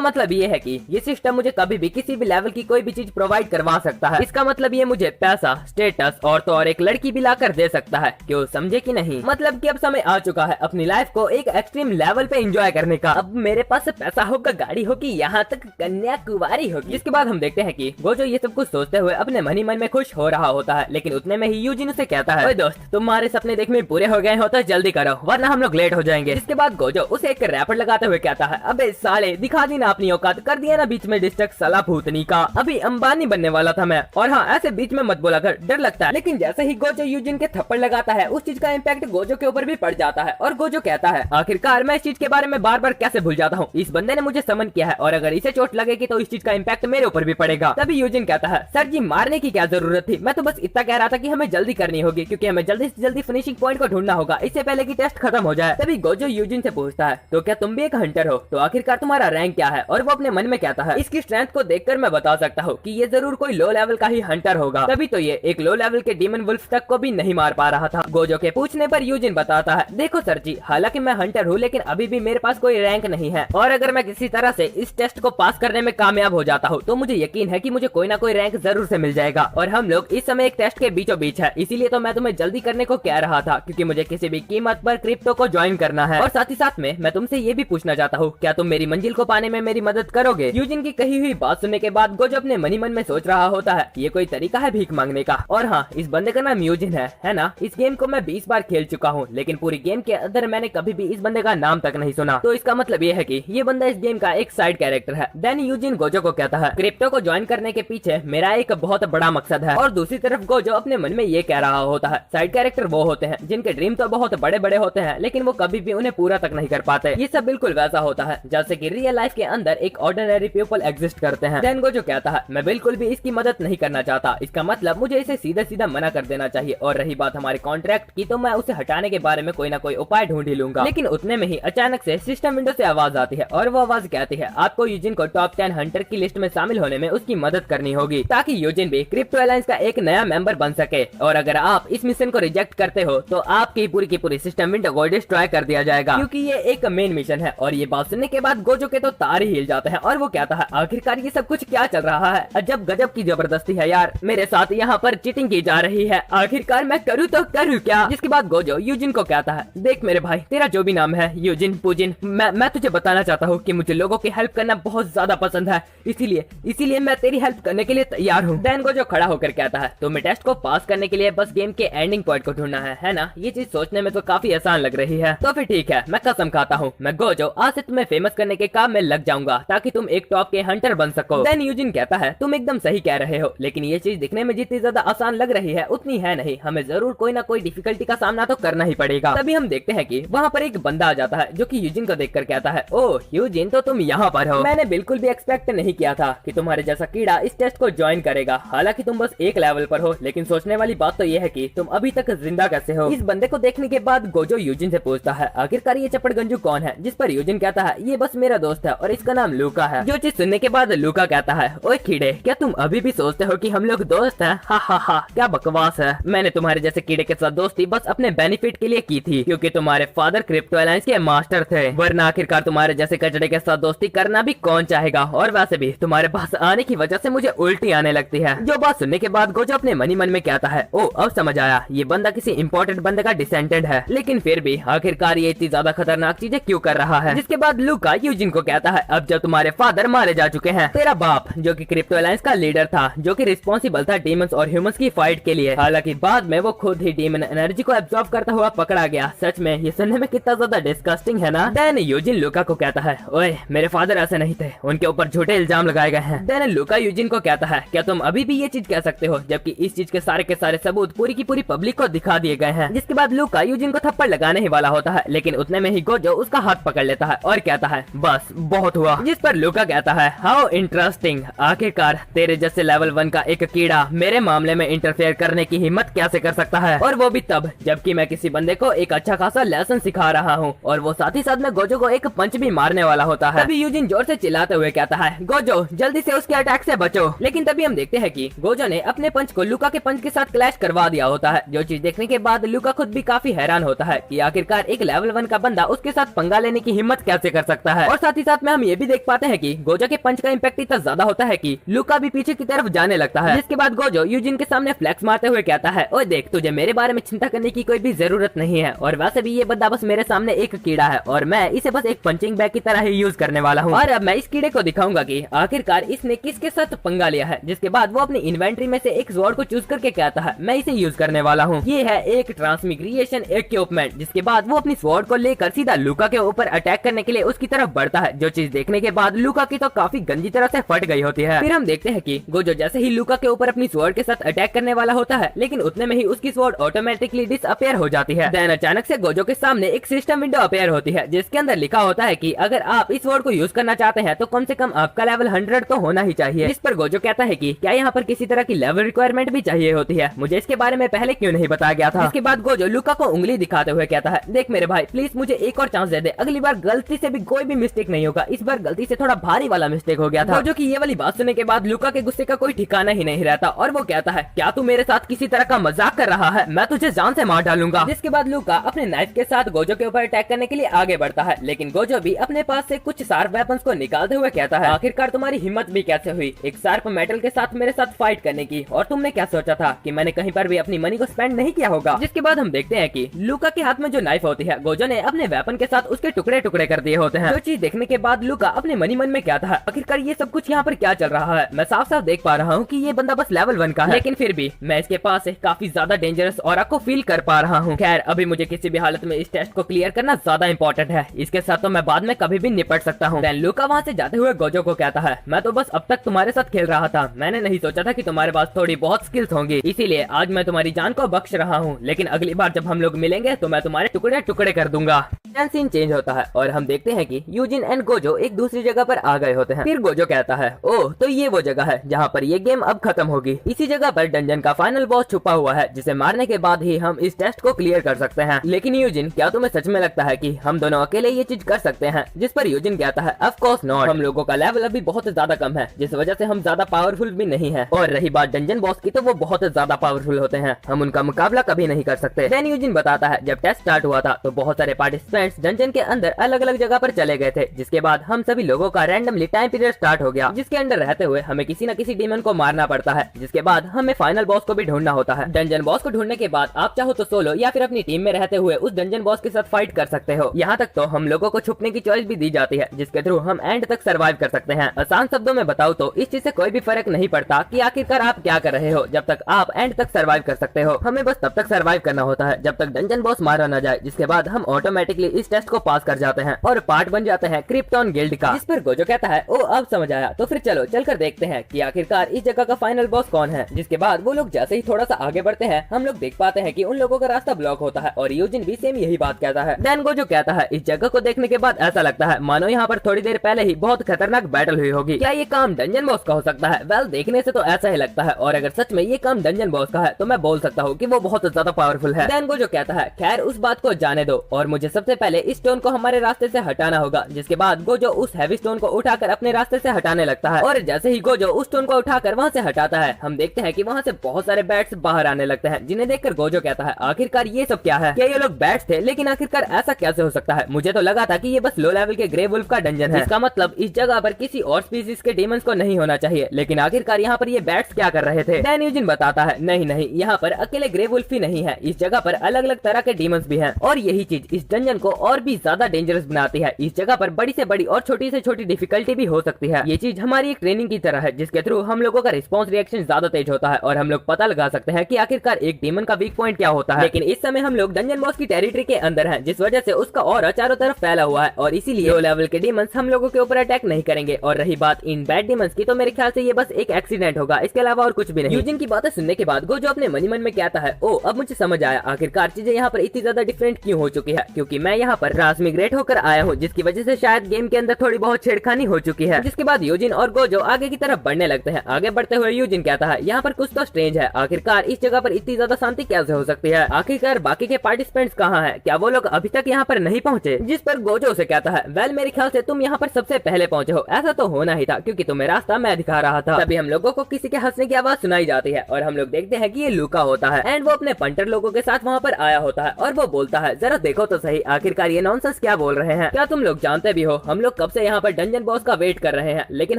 मतलब ये है कि ये सिस्टम मुझे कभी भी किसी भी लेवल की कोई भी चीज प्रोवाइड करवा सकता है। इसका मतलब ये मुझे पैसा, स्टेटस और तो और एक लड़की भी लाकर दे सकता है। क्यों, समझे कि नहीं? मतलब कि अब समय आ चुका है अपनी लाइफ को एक एक्सट्रीम लेवल पे एंजॉय करने का। अब मेरे पास पैसा होगा, गाड़ी होगी, यहाँ तक कन्याकुमारी होगी। जिसके बाद हम देखते हैं कि गोजो ये सब कुछ सोचते हुए अपने मन ही मन में खुश हो रहा होता है। लेकिन उतने में ही यूजिन उसे कहता है ओए दोस्त तुम्हारे सपने देखने पूरे हो गए हो तो जल्दी करो वरना हम लोग लेट हो जाएंगे। इसके बाद गोजो उसे एक रैपर लगाते हुए कहता है अबे साले दिखा दी ना अपनी औकात, कर दिया ना बीच में डिस्ट्रक्ट साला भूतनी का। अभी अंबानी बनने वाला था मैं। और हाँ ऐसे बीच में मत बोला कर, डर लगता है। लेकिन जैसे ही गोजो यूजिन के थप्पड़ लगाता है उस चीज का इम्पैक्ट गोजो के ऊपर भी पड़ जाता है और गोजो कहता है आखिरकार मैं इस चीज के बारे में बार बार कैसे भूल जाता हूँ। इस बंदे ने मुझे समन किया है और अगर इसे चोट लगेगी तो इस चीज का इम्पैक्ट मेरे ऊपर भी पड़ेगा। तभी यूजिन कहता है सर जी मारने की क्या जरूरत थी, मैं तो बस इतना कह रहा था कि हमें जल्दी करनी होगी क्योंकि हमें जल्दी से जल्दी फिनिशिंग पॉइंट को ढूंढना होगा इससे पहले कि टेस्ट खत्म हो जाए। तभी गोजो यूजिन से पूछता है तो क्या तुम भी एक हंटर हो, तो आखिरकार तुम्हारा रैंक क्या है, और वो अपने मन में कहता है इसकी स्ट्रेंथ को देखकर मैं बता सकता हूँ कि ये जरूर कोई लो लेवल का ही हंटर होगा। तभी तो ये एक लो लेवल के डीमन वुल्फ तक को भी नहीं मार पा रहा था। गोजो के पूछने पर यूजिन बताता है देखो सर जी, हालांकि मैं हंटर हूँ लेकिन अभी भी मेरे पास कोई रैंक नहीं है, और अगर मैं किसी तरह से इस टेस्ट को पास करने में कामयाब हो जाता हूँ तो मुझे यकीन है कि मुझे कोई ना कोई रैंक जरूर से मिल जाएगा। और हम लोग इस समय एक टेस्ट के बीचों बीच है, इसीलिए तो मैं तुम्हें जल्दी करने को कह रहा था क्योंकि मुझे किसी भी कीमत पर क्रिप्टो को ज्वाइन करना है। और साथ ही साथ में मैं तुमसे ये भी पूछना चाहता हूँ क्या तुम मेरी मंजिल को पाने में मेरी मदद करोगे। यूजिन की कही हुई बात सुनने के बाद गोजो अपने मनी मन में सोच रहा होता है ये कोई तरीका है भीख मांगने का। और हाँ, इस बंदे का नाम यूजिन है ना। इस गेम को मैं 20 बार खेल चुका हूँ लेकिन पूरी गेम के अंदर मैंने कभी भी इस बंदे का नाम तक नहीं सुना, तो इसका मतलब ये है कि ये बंदा इस गेम का एक साइड कैरेक्टर है। देन यूजिन गोजो को कहता है क्रिप्टो को ज्वाइन करने के पीछे मेरा एक बहुत बड़ा मकसद है। और दूसरी तरफ गोजो अपने मन में ये कह रहा होता है साइड कैरेक्टर वो होते हैं जिनके ड्रीम तो बहुत बड़े बड़े होते हैं लेकिन वो कभी भी उन्हें पूरा तक नहीं कर पाते। ये सब बिल्कुल वैसा होता है जैसे कि रियल लाइफ के अंदर एक ऑर्डिनरी पीपल एग्जिस्ट करते हैं। देन गोजो कहता है मैं बिल्कुल भी इसकी मदद नहीं करना चाहता, इसका मतलब मुझे इसे सीधा सीधा मना कर देना चाहिए। और रही बात हमारे कॉन्ट्रैक्ट की तो मैं उसे हटाने के बारे में कोई ना कोई उपाय ढूंढ ही लूंगा। लेकिन उतने में ही अचानक से सिस्टम विंडो से आवाज आती है और वो आवाज कहती है आपको यूजिन को टॉप 10 हंटर की लिस्ट में शामिल होने में उसकी मदद करनी होगी ताकि यूजिन भी क्रिप्टो अलायंस का एक नया मेंबर बन सके। और अगर आप इस मिशन को रिजेक्ट करते हो तो आपकी पूरी की पूरी सिस्टम विंडो को डिस्ट्रॉय कर दिया जाएगा क्योंकि ये एक मेन मिशन है। और ये बात सुनने के बाद गोजो के तो तार ही हिल जाते हैं और वो कहता है आखिरकार ये सब कुछ क्या चल रहा है, अजब गजब की जबरदस्ती है यार, मेरे साथ यहाँ पर चीटिंग की जा रही है, आखिरकार मैं करूँ तो करूँ क्या। जिसके बाद गोजो यूजिन को कहता है देख मेरे भाई, तेरा जो भी नाम है यूजिन पूजिन, मैं तुझे बताना चाहता हूँ कि मुझे लोगों की हेल्प करना बहुत ज्यादा पसंद है, इसीलिए मैं तेरी हेल्प करने के लिए तैयार हूँ। देन गोजो खड़ा होकर कहता है तुम्हें टेस्ट को पास करने के लिए बस गेम के एंडिंग पॉइंट को ढूंढना है ना। ये चीज सोचने में तो काफी आसान लग रही है, तो फिर ठीक है, मैं कसम खाता हूँ मैं गोजो आज से तुम्हें फेमस करने के काम में लग जाऊंगा ताकि तुम एक टॉप के हंटर बन सको। देन यूजिन कहता है तुम एकदम सही कह रहे हो, लेकिन ये चीज दिखने में जितनी ज्यादा आसान लग रही है उतनी है नहीं, हमें जरूर कोई ना कोई डिफिकल्टी का सामना तो करना ही पड़ेगा। तभी हम देखते हैं कि वहाँ पर एक बंदा आ जाता है जो कि यूजिन को देखकर कहता है ओह यूजिन, तो तुम यहाँ पर हो, मैंने बिल्कुल भी एक्सपेक्ट नहीं किया था कि तुम्हारे जैसा कीड़ा इस टेस्ट को ज्वाइन करेगा। हालांकि तुम बस एक लेवल पर हो, लेकिन सोचने वाली बात तो ये है कि तुम अभी तक जिंदा कैसे हो। इस बंदे को देखने के बाद गोजो यूजिन से पूछता है आखिरकार ये चपड़गंजू कौन है, जिस पर यूजिन कहता है ये बस मेरा दोस्त है और इसका नाम लूका है। जो चीज सुनने के बाद लूका कहता है ओए कीड़े, क्या तुम अभी भी सोचते हो कि हम लोग दोस्त हैं? हा हा हा, क्या बकवास है, मैंने तुम्हारे जैसे कीड़े के साथ दोस्ती बस अपने बेनिफिट के लिए की थी क्योंकि तुम्हारे फादर क्रिप्टो अलायंस के मास्टर थे, वरना आखिरकार तुम्हारे जैसे कचड़े के साथ दोस्ती करना भी कौन चाहेगा। और वैसे भी तुम्हारे पास आने की वजह से मुझे उल्टी आने लगती है। जो बात सुनने के बाद गोजो अपने मनी मन में कहता है ओ अब समझ आया, ये बंदा किसी इम्पोर्टेंट बंदे का डिसेंडेंट है, लेकिन फिर भी आखिरकार ये इतनी ज्यादा खतरनाक चीजें क्यों कर रहा है। जिसके बाद लूका यूजिन को कहता है अब जब तुम्हारे फादर मारे जा चुके हैं, तेरा बाप जो कि क्रिप्टो अलायंस का लीडर था, जो कि रिस्पॉन्सिबल था डीमंस और ह्यूमंस की फाइट के लिए, हालांकि बाद में वो खुद ही डीमन एनर्जी को एब्जॉर्ब करता हुआ पकड़ा गया। सच में ये सुनने में कितना ज्यादा डिस्गस्टिंग है ना। देन यूजिन लूका को कहता है ओए मेरे फादर ऐसे नहीं थे, उनके ऊपर झूठे इल्जाम लगाए गए हैं। देन लूका यूजिन को कहता है क्या तुम अभी भी ये चीज कह सकते हो जबकि इस चीज के सारे सबूत पूरी की पूरी पब्लिक को दिखा दिए गए हैं। जिसके बाद लूका यूजिन को थप्पड़ लगाने ही वाला होता है, लेकिन उतने में ही गोजो उसका हाथ पकड़ लेता है और कहता है बस बहुत हुआ। जिस पर लूका कहता है हाउ इंटरेस्टिंग, आखिरकार तेरे जैसे लेवल 1 का एक कीड़ा मेरे मामले में इंटरफेयर करने की हिम्मत कैसे कर सकता है, और वो भी तब जबकि मैं किसी बंदे को एक अच्छा खासा लेसन सिखा रहा हूँ। और वो साथ ही साथ में गोजो को एक पंच भी मारने वाला होता है। तभी यूजिन जोर से चिल्लाते हुए कहता है गोजो जल्दी से उसके अटैक से बचो। लेकिन तभी हम देखते हैं कि गोजो ने अपने पंच को लूका के पंच के साथ क्लैश करवा दिया होता है। जो चीज देखने के बाद लूका खुद भी काफी हैरान होता है कि आखिरकार एक लेवल 1 का बंदा उसके साथ पंगा लेने की हिम्मत कैसे कर सकता है। और साथ ही साथ में हम ये भी देख पाते हैं कि गोजो के पंच का इम्पैक्ट इतना ज्यादा होता है कि लूका भी पीछे की तरफ जाने लगता है। जिसके बाद गोजो यूजिन के सामने फ्लैक्स मारते हुए कहता है ओए देख, तुझे मेरे बारे में चिंता करने की कोई भी जरूरत नहीं है, और वैसे भी ये बंदा बस मेरे सामने एक कीड़ा है और मैं इसे बस एक पंचिंग बैग की तरह ही यूज करने वाला हूँ। और अब मैं इस कीड़े को दिखाऊंगा कि आखिरकार इसने किसके साथ पंगा लिया है। जिसके बाद वो अपनी इन्वेंट्री में से एक स्वॉर्ड को चूज करके कहता है मैं इसे यूज करने वाला हूँ, ये है एक ट्रांसमिग्रेशन इक्विपमेंट। जिसके बाद वो अपनी स्वॉर्ड को लेकर सीधा लूका के ऊपर अटैक करने के लिए उसकी तरफ बढ़ता है। जो चीज देखने के बाद लूका की तो काफी गंदी तरह से फट गई होती है। फिर हम देखते हैं कि गोजो जैसे ही लूका के ऊपर अपनी स्वॉर्ड के साथ अटैक करने वाला होता है, लेकिन उतने में ही उसकी स्वॉर्ड ऑटोमेटिकली डिसअपियर हो जाती है। देन अचानक से गोजो के सामने एक सिस्टम विंडो अपेयर होती है जिसके अंदर लिखा होता है कि अगर आप इस स्वॉर्ड को यूज करना चाहते हैं हैं तो कम से कम आपका लेवल 100 तो होना ही चाहिए। इस पर गोजो कहता है कि क्या यहाँ पर किसी तरह की लेवल रिक्वायरमेंट भी चाहिए होती है, मुझे इसके बारे में पहले क्यों नहीं बताया गया था। इसके बाद गोजो लुका को उंगली दिखाते हुए कहता है, देख मेरे भाई प्लीज मुझे एक और चांस दे दे, अगली बार गलती से भी कोई भी मिस्टेक नहीं होगा, इस बार गलती से थोड़ा भारी वाला मिस्टेक हो गया था। गोजो की ये वाली बात सुनने के बाद लुका के गुस्से का कोई ठिकाना ही नहीं रहता और वो कहता है, क्या तू मेरे साथ किसी तरह का मजाक कर रहा है, मैं तुझे जान से मार डालूंगा। जिसके बाद लुका अपने नाइफ के साथ गोजो के ऊपर अटैक करने के लिए आगे बढ़ता है, लेकिन गोजो भी अपने पास से कुछ शार्प वेपन्स को निकालते हुए कहता है, आखिरकार तुम्हारी हिम्मत भी कैसे हुई एक शार्प मेटल के साथ मेरे साथ फाइट करने की, और तुमने क्या सोचा था कि मैंने कहीं पर भी अपनी मनी को स्पेंड नहीं किया होगा। जिसके बाद हम देखते हैं कि लुका के हाथ में जो नाइफ होती है गोजो ने अपने वेपन के साथ उसके टुकड़े टुकड़े कर दिए होते हैं। जो चीज देखने के बाद लुका अपने मनी मन में कहता है, आखिरकार ये सब कुछ यहाँ पर क्या चल रहा है, मैं साफ साफ देख पा रहा हूँ कि ये बंदा बस लेवल 1 का है, लेकिन फिर भी मैं इसके पास से काफी ज्यादा डेंजरस ऑरा को फील कर पा रहा हूँ। खैर अभी मुझे किसी भी हालत में इस टेस्ट को क्लियर करना ज्यादा इंपॉर्टेंट है, इसके साथ तो मैं बाद में कभी भी निपट सकता हूँ। लुका वहाँ से जाते हुए गोजो को कहता है, मैं तो बस अब तक तुम्हारे साथ खेल रहा था, मैंने नहीं सोचा था कि तुम्हारे पास थोड़ी बहुत स्किल्स होंगी, इसीलिए आज मैं तुम्हारी जान को बख्श रहा हूँ, लेकिन अगली बार जब हम लोग मिलेंगे तो मैं तुम्हारे टुकड़े टुकड़े कर दूंगा। सीन चेंज होता है और हम देखते हैं कि यूजिन एंड गोजो एक दूसरी जगह पर आ गए होते हैं। फिर गोजो कहता है, ओह तो ये वो जगह है जहाँ पर ये गेम अब खत्म होगी, इसी जगह पर डंजन का फाइनल बॉस छुपा हुआ है जिसे मारने के बाद ही हम इस टेस्ट को क्लियर कर सकते हैं। लेकिन यूजिन क्या तुम्हें सच में लगता है कि हम दोनों अकेले ये चीज कर सकते हैं? जिस पर यूजिन कहता है, ऑफ कोर्स नॉट, हम लोगों का लेवल अभी बहुत ज्यादा कम है जिस वजह से हम ज्यादा पावरफुल भी नहीं है, और रही बात डंजन बॉस की तो वो बहुत ज्यादा पावरफुल होते हैं, हम उनका मुकाबला कभी नहीं कर सकते। देन यूजिन बताता है, जब टेस्ट स्टार्ट हुआ था तो बहुत सारे पार्टिसिपेंट्स डंजन के अंदर अलग अलग जगह पर चले गए थे, जिसके बाद हम सभी लोगों का रैंडमली टाइम पीरियड स्टार्ट हो गया, जिसके अंदर रहते हुए हमें किसी न किसी डीमन को मारना पड़ता है, जिसके बाद हमें फाइनल बॉस को भी ढूंढना होता है। डंजन बॉस को ढूंढने के बाद आप चाहो तो सोलो या फिर अपनी टीम में रहते हुए उस डंजन बॉस के साथ फाइट कर सकते हो। यहाँ तक तो हम लोगों को छुपने की चॉइस भी दी जाती है, जिसके थ्रू हम एंड तक सर्वाइव कर सकते हैं। आसान शब्दों में बताऊं तो इस चीज से कोई भी फर्क नहीं पड़ता कि आखिरकार आप क्या कर रहे हो, जब तक आप एंड तक सर्वाइव कर सकते हो। हमें बस तब तक सर्वाइव करना होता है जब तक डंजन बॉस मारा न जाए, जिसके बाद हम ऑटोमेटिकली इस टेस्ट को पास कर जाते हैं और पार्ट बन जाते हैं क्रिप्टॉन गिल्ड का। जिस पर गोजो कहता है, ओ अब समझ आया, तो फिर चलो चलकर देखते हैं कि आखिरकार इस जगह का फाइनल बॉस कौन है। जिसके बाद वो लोग जैसे ही थोड़ा सा आगे बढ़ते हैं हम लोग देख पाते हैं कि उन लोगों का रास्ता ब्लॉक होता है और यूजिन भी सेम यही बात कहता है। देन गोजो कहता है, इस जगह को देखने के बाद ऐसा लगता है मानो यहाँ पर थोड़ी देर पहले ही बहुत खतरनाक बैटल हुई होगी, क्या ये काम डंजन बॉस का हो सकता है? वेल देखने से तो ऐसा ही लगता है, और अगर सच में ये काम डंजन बॉस का है तो मैं बोल सकता हूँ कि वो बहुत ज्यादा पावरफुल है। देन गोजो कहता है, खैर उस बात को जाने दो, और मुझे सबसे पहले इस स्टोन को हमारे रास्ते से हटाना होगा। जिसके बाद गोजो उस हैवी स्टोन को उठाकर अपने रास्ते से हटाने लगता है, और जैसे ही गोजो उस स्टोन को उठाकर वहाँ से हटाता है हम देखते हैं कि वहाँ से बहुत सारे बैट्स बाहर आने लगते हैं, जिन्हें देखकर गोजो कहता है, आखिरकार ये सब क्या है? क्या ये लोग बैट्स थे? लेकिन आखिरकार ऐसा कैसे हो सकता है? मुझे तो लगा था कि ये बस लो लेवल के ग्रे वुल्फ का डंजन है, इसका मतलब इस जगह पर किसी और स्पीसीज के डीमंस को नहीं होना चाहिए, लेकिन आखिरकार यहाँ पर ये बैट्स क्या कर रहे थे? डैन यूजिन बताता है, नहीं नहीं, यहाँ पर अकेले ग्रे वुल्फ ही नहीं है, इस जगह पर अलग अलग तरह के डीमंस भी हैं, और यही चीज इस डंजन को और भी ज्यादा डेंजरस बनाती है। इस जगह पर बड़ी से बड़ी और छोटी से छोटी डिफिकल्टी भी हो सकती है। ये चीज हमारी एक ट्रेनिंग की तरह है, जिसके थ्रू हम लोगों का रिस्पॉन्स रिएक्शन ज्यादा तेज होता है और हम लोग पता लगा सकते हैं कि आखिरकार एक डीमन का वीक पॉइंट क्या होता है। लेकिन इस समय हम लोग डंजन बॉस की टेरिटरी के अंदर हैं, जिस वजह से उसका और चारों तरफ फैला हुआ है, और इसीलिए लो लेवल के डीमंस हम लोगों के ऊपर अटैक नहीं करेंगे। और रही बात इन बैड डीमंस की, तो मेरे ख्याल से ये बस एक एक्सीडेंट होगा, इसके अलावा और कुछ भी नहीं। यूजिन की बातें सुनने के बाद गोजो अपने मन में कहता है, ओ अब मुझे समझ आया आखिरकार चीजें यहाँ पर इतनी ज्यादा डिफरेंट क्यों हो चुकी है, क्योंकि मैं यहाँ पर ट्रांसमिग्रेट होकर आया हूँ, जिसकी वजह से शायद गेम के अंदर थोड़ी बहुत छेड़खानी हो चुकी है। जिसके बाद यूजिन और गोजो आगे की तरफ बढ़ने लगते हैं। आगे बढ़ते हुए यूजिन कहता है, यहाँ पर कुछ तो स्ट्रेंज है, आखिरकार इस जगह पर इतनी ज्यादा शांति कैसे हो सकती है? आखिरकार बाकी के पार्टिसिपेंट्स कहाँ हैं? क्या वो लोग अभी तक यहाँ पर नहीं पहुँचे? जिस पर गोजो उसे कहता है, वेल मेरे ख्याल से तुम यहाँ पर सबसे पहले पहुँचे हो, ऐसा तो होना ही था क्योंकि तुम्हें रास्ता मैं दिखा रहा था। तभी हम लोगों को किसी के हंसने की आवाज सुनाई जाती है और हम लोग देखते हैं कि ये लुका होता है, एंड वो अपने पंटर लोगों के साथ वहाँ पर आया होता है, और वो बोलता है, जरा देखो तो सही आखिरकार ये नॉनसेंस क्या बोल रहे हैं? क्या तुम लोग जानते भी हो हम लोग कब से यहाँ पर डंजन बॉस का वेट कर रहे हैं, लेकिन